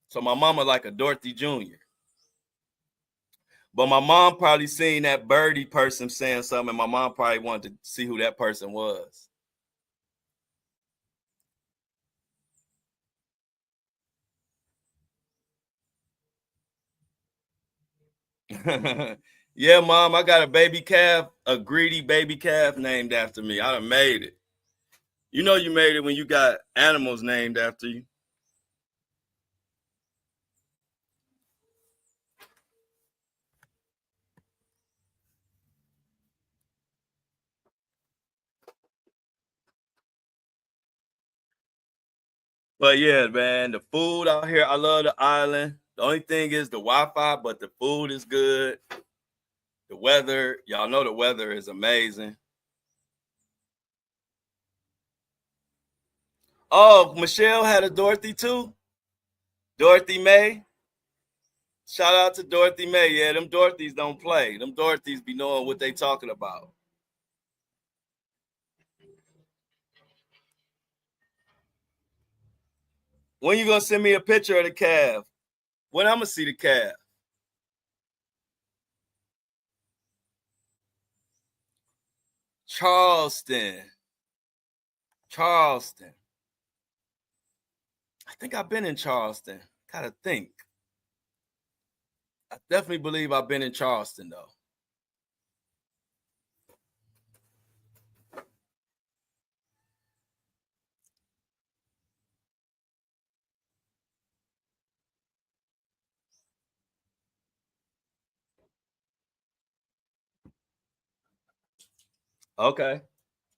So my mama like a Dorothy Jr. But my mom probably seen that birdie person saying something, and my mom probably wanted to see who that person was. Yeah, Mom, I got a baby calf, a greedy baby calf named after me. I done made it. You know you made it when you got animals named after you. But yeah, man, the food out here, I love the island. The only thing is the Wi-Fi, but the food is good. The weather, y'all know the weather is amazing. Oh, Michelle had a Dorothy too. Dorothy May. Shout out to Dorothy May. Yeah, them Dorothys don't play. Them Dorothys be knowing what they talking about. When you gonna send me a picture of the calf? When I'm gonna see the calf? Charleston. Charleston. I think I've been in Charleston. Gotta think. I definitely believe I've been in Charleston though. Okay.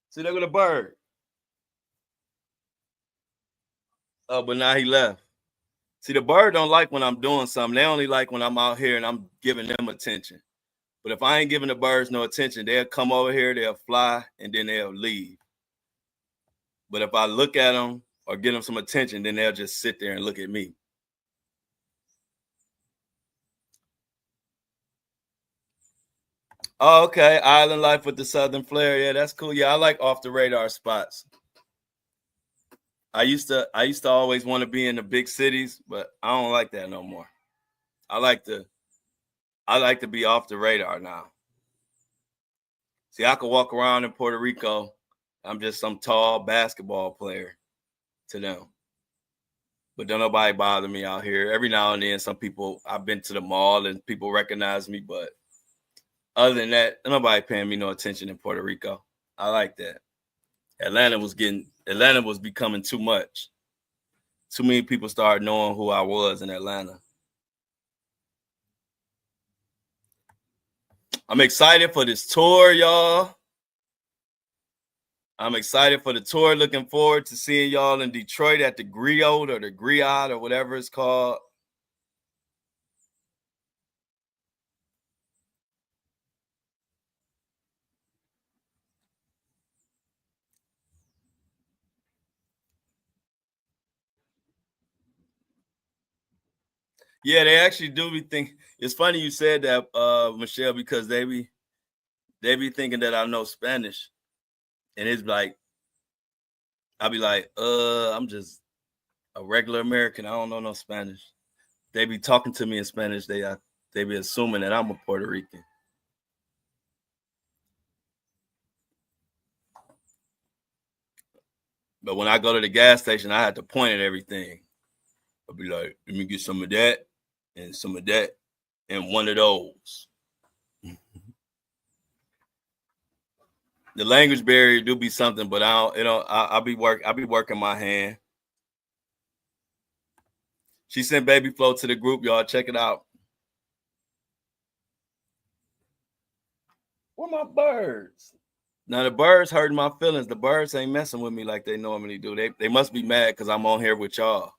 See, look at the bird. Oh, but now he left. See, the bird don't like when I'm doing something. They only like when I'm out here and I'm giving them attention. But if I ain't giving the birds no attention, they'll come over here, they'll fly, and then they'll leave. But if I look at them or give them some attention, then they'll just sit there and look at me. Oh, okay. Island life with the Southern flair. Yeah, that's cool. Yeah, I like off the radar spots. I used to always want to be in the big cities, but I don't like that no more. I like to I like to be off the radar now. See, I could walk around in Puerto Rico. I'm just some tall basketball player to them. But don't nobody bother me out here. Every now and then, some people, I've been to the mall and people recognize me, but other than that, nobody paying me no attention in Puerto Rico. I like that. Atlanta was becoming too much. Too many people started knowing who I was in Atlanta. I'm excited for this tour, y'all. I'm excited for the tour. Looking forward to seeing y'all in Detroit at the Griot or the Griot or whatever it's called. Yeah, they actually do be thinking. It's funny you said that, Michelle, because they be thinking that I know Spanish, and it's like I'll be like, I'm just a regular American. I don't know no Spanish. They be talking to me in Spanish. They be assuming that I'm a Puerto Rican. But when I go to the gas station, I have to point at everything. I'll be like, let me get some of that and some of that and one of those. The language barrier do be something, but I don't, I'll be working my hand. She sent Baby Flow to the group, y'all. Check it out. Where my birds? Now the birds hurting my feelings. The birds ain't messing with me like they normally do. They must be mad because I'm on here with y'all.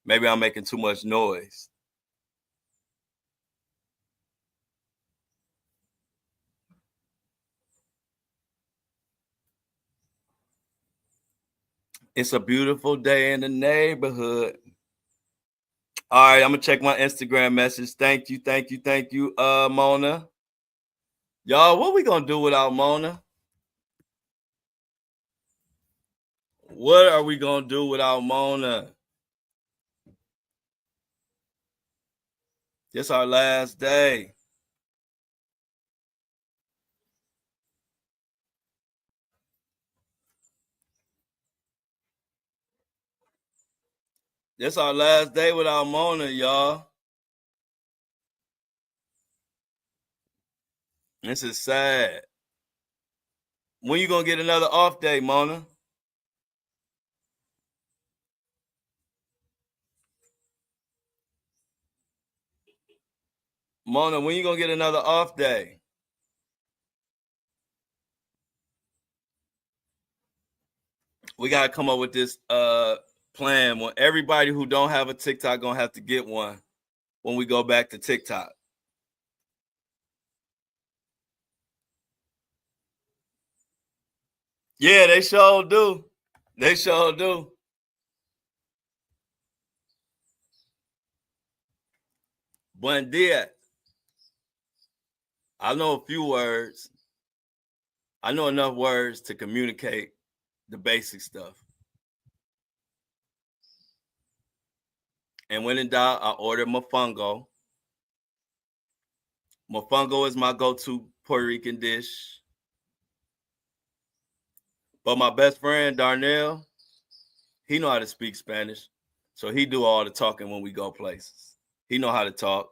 Maybe I'm making too much noise. It's a beautiful day in the neighborhood. All right, I'm gonna check my Instagram message. Thank you, Mona. Y'all, what we gonna do without Mona? What are we gonna do without Mona? This our last day. This our last day without Mona, y'all. This is sad. When you gonna get another off day, Mona? Mona, when you gonna get another off day? We gotta come up with this plan. When everybody who don't have a TikTok gonna have to get one when we go back to TikTok. Yeah, they sure do. They sure do. Buen dia. I know a few words. I know enough words to communicate the basic stuff. And when in doubt, I order mofongo. Mofongo is my go-to Puerto Rican dish. But my best friend, Darnell, he know how to speak Spanish. So he do all the talking when we go places. He know how to talk.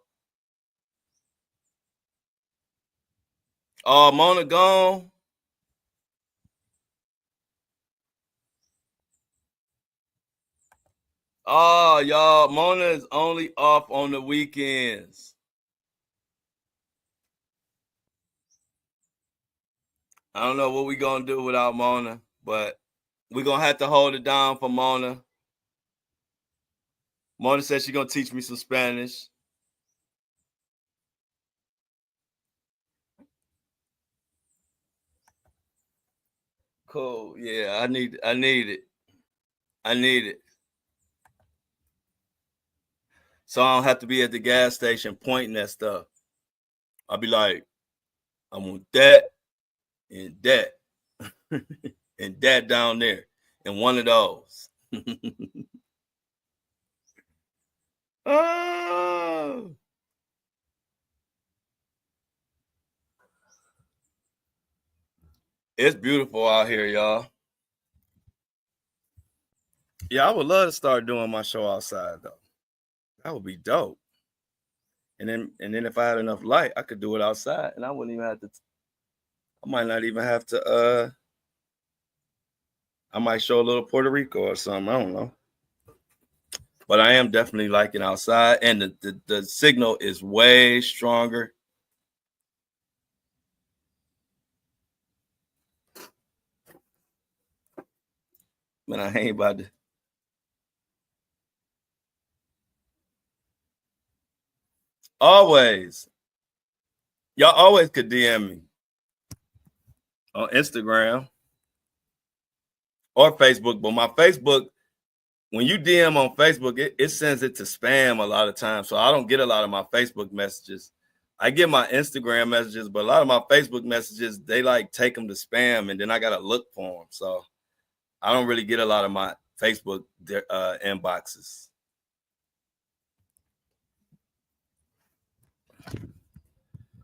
Oh, Mona gone. Oh, y'all, Mona is only off on the weekends. I don't know what we gonna do without Mona, but we're gonna have to hold it down for Mona. Mona said she's gonna teach me some Spanish. Cool. Yeah, I need it. I need it. So I don't have to be at the gas station pointing at stuff. I'll be like, I want that and that and that down there and one of those. Oh. It's beautiful out here, y'all. Yeah, I would love to start doing my show outside though. That would be dope. And then if I had enough light, I could do it outside and I wouldn't even have to I might not even have to I might show a little Puerto Rico or something. I don't know. But I am definitely liking outside and the signal is way stronger. Man, I ain't about to. Always. Y'all always could DM me on Instagram or Facebook, but my Facebook when you DM on Facebook, it sends it to spam a lot of times. So I don't get a lot of my Facebook messages. I get my Instagram messages, but a lot of my Facebook messages, they like take them to spam, and then I gotta look for them. So I don't really get a lot of my Facebook inboxes.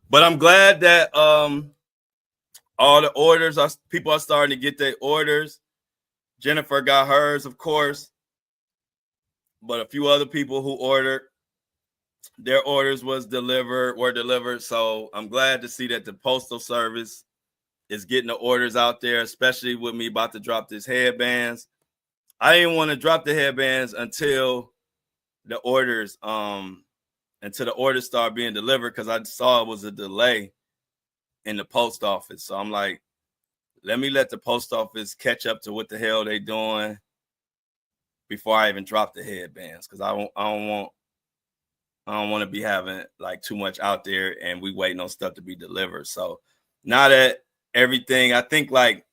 But I'm glad that all the orders people are starting to get their orders. Jennifer got hers, of course, but a few other people who ordered, their orders were delivered. So I'm glad to see that the postal service is getting the orders out there, especially with me about to drop this headbands. I didn't want to drop the headbands until the orders start being delivered, because I saw it was a delay in the post office. So I'm like, let the post office catch up to what the hell they doing before I even drop the headbands, because I don't want to be having like too much out there and we waiting on stuff to be delivered. So now that everything, I think like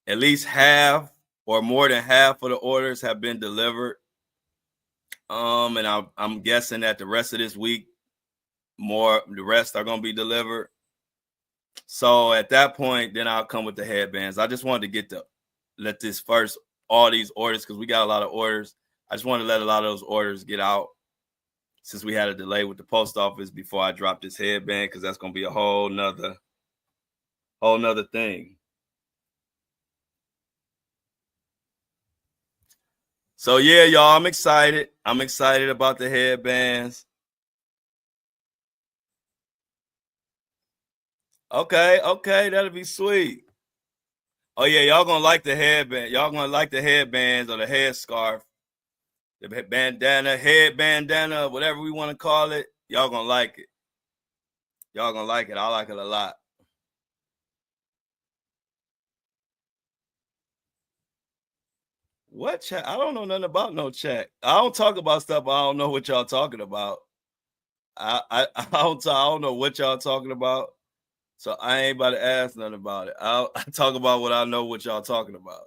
at least half or more than half of the orders have been delivered. And I'm guessing that the rest of this week, the rest are going to be delivered. So at that point, then I'll come with the headbands. I just wanted to let this first, all these orders, because we got a lot of orders. I just wanted to let a lot of those orders get out, since we had a delay with the post office, before I drop this headband, because that's going to be a whole nother thing. So yeah, y'all, I'm excited. I'm excited about the headbands. Okay, that'll be sweet. Oh yeah, y'all gonna like the headband. Y'all gonna like the headbands or the headscarf, the bandana, head bandana, whatever we want to call it. Y'all gonna like it. Y'all gonna like it. I like it a lot. What chat? I don't know nothing about no chat. I don't talk about stuff I don't know what y'all talking about. I don't know what y'all talking about. So I ain't about to ask nothing about it. I talk about what I know what y'all talking about.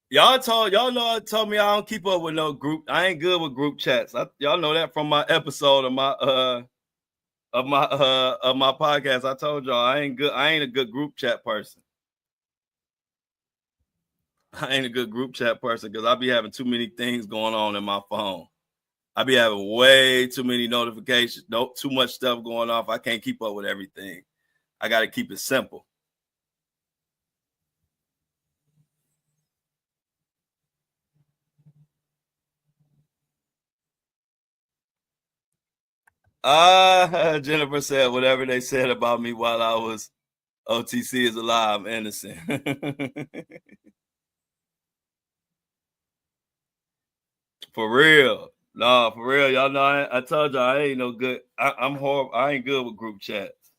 Y'all told me I don't keep up with no group. I ain't good with group chats. Y'all know that from my episode of my podcast. I told y'all I ain't good. I ain't a good group chat person. I ain't a good group chat person because I be having too many things going on in my phone. I be having way too many notifications, too much stuff going off. I can't keep up with everything. I got to keep it simple. Jennifer said whatever they said about me while I was OTC is alive, innocent. For real. No, for real. Y'all know I told y'all I ain't no good. I'm horrible. I ain't good with group chats.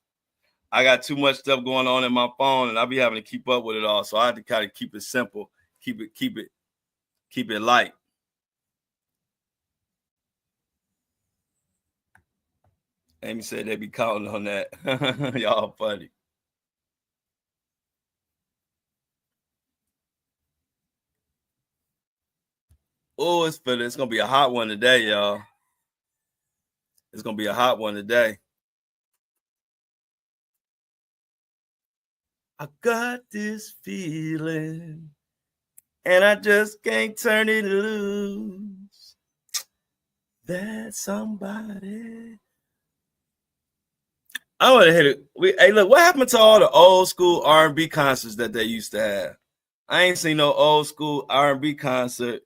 I got too much stuff going on in my phone, and I be having to keep up with it all. So I have to kind of keep it simple, keep it light. Amy said they be counting on that. Y'all funny. Oh, it's gonna be a hot one today, y'all. It's gonna be a hot one today. I got this feeling, and I just can't turn it loose. That somebody. I want to hit it. Hey, look, what happened to all the old school R&B concerts that they used to have? I ain't seen no old school R&B concert.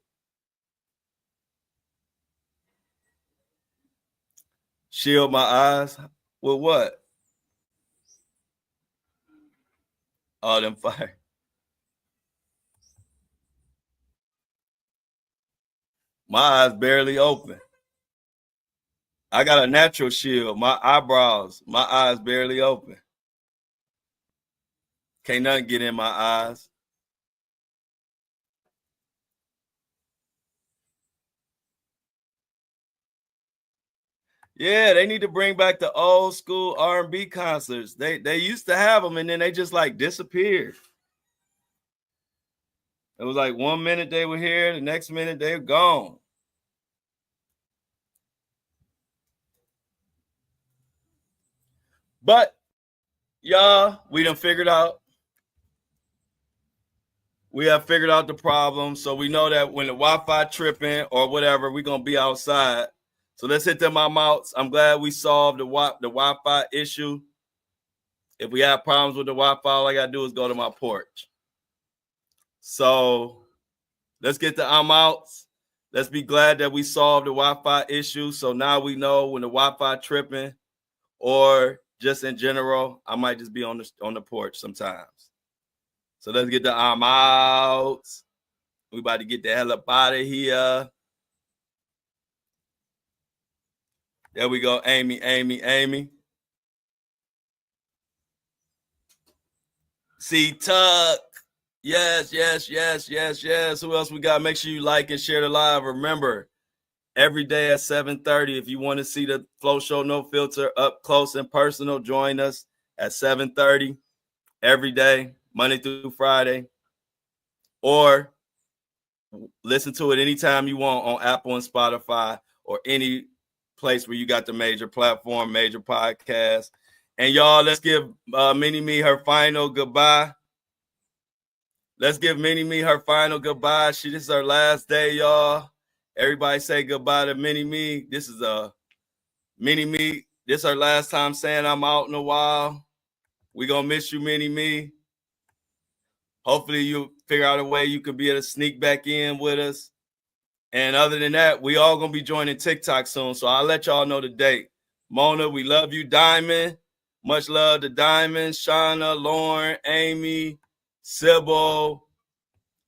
Shield my eyes. With what? Oh, them fire. My eyes barely open. I got a natural shield. My eyes barely open. Can't nothing get in my eyes. Yeah, they need to bring back the old school R&B concerts. They used to have them, and then they just like disappeared. It was like 1 minute they were here, the next minute they were gone. But y'all, we done figured out. We have figured out the problem. So we know that when the Wi-Fi tripping or whatever, we're gonna be outside. So let's hit them outs. I'm glad we solved the Wi-Fi issue. If we have problems with the Wi-Fi, all I gotta do is go to my porch. So let's get the outs. Let's be glad that we solved the Wi-Fi issue. So now we know when the Wi-Fi tripping or just in general, I might just be on the porch sometimes. So let's get the outs. We about to get the hell up out of here. There we go. Amy. See Tuck. Yes. Who else we got? Make sure you like and share the live. Remember, every day at 7:30, if you want to see the Flow Show No Filter up close and personal, join us at 7:30 every day, Monday through Friday. Or listen to it anytime you want on Apple and Spotify or any place where you got the major platform, major podcast. And y'all, let's give Mini-Me her final goodbye. Let's give Mini-Me her final goodbye. This is her last day, y'all. Everybody say goodbye to Mini-Me. This is a Mini-Me. This is her last time saying I'm out in a while. We gonna miss you, Mini-Me. Hopefully you figure out a way you could be able to sneak back in with us. And other than that, we all gonna be joining TikTok soon. So I'll let y'all know the date. Mona, we love you. Diamond, much love to Diamond, Shauna, Lauren, Amy, Sybil,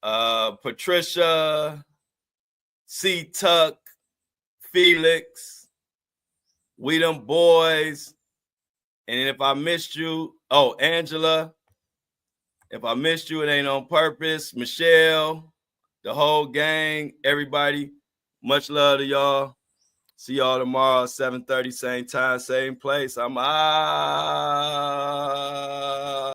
Patricia, C Tuck, Felix, we them boys. And if I missed you, Angela, if I missed you, it ain't on purpose. Michelle, the whole gang, everybody, much love to y'all. See y'all tomorrow, 7:30, same time, same place. I'm out.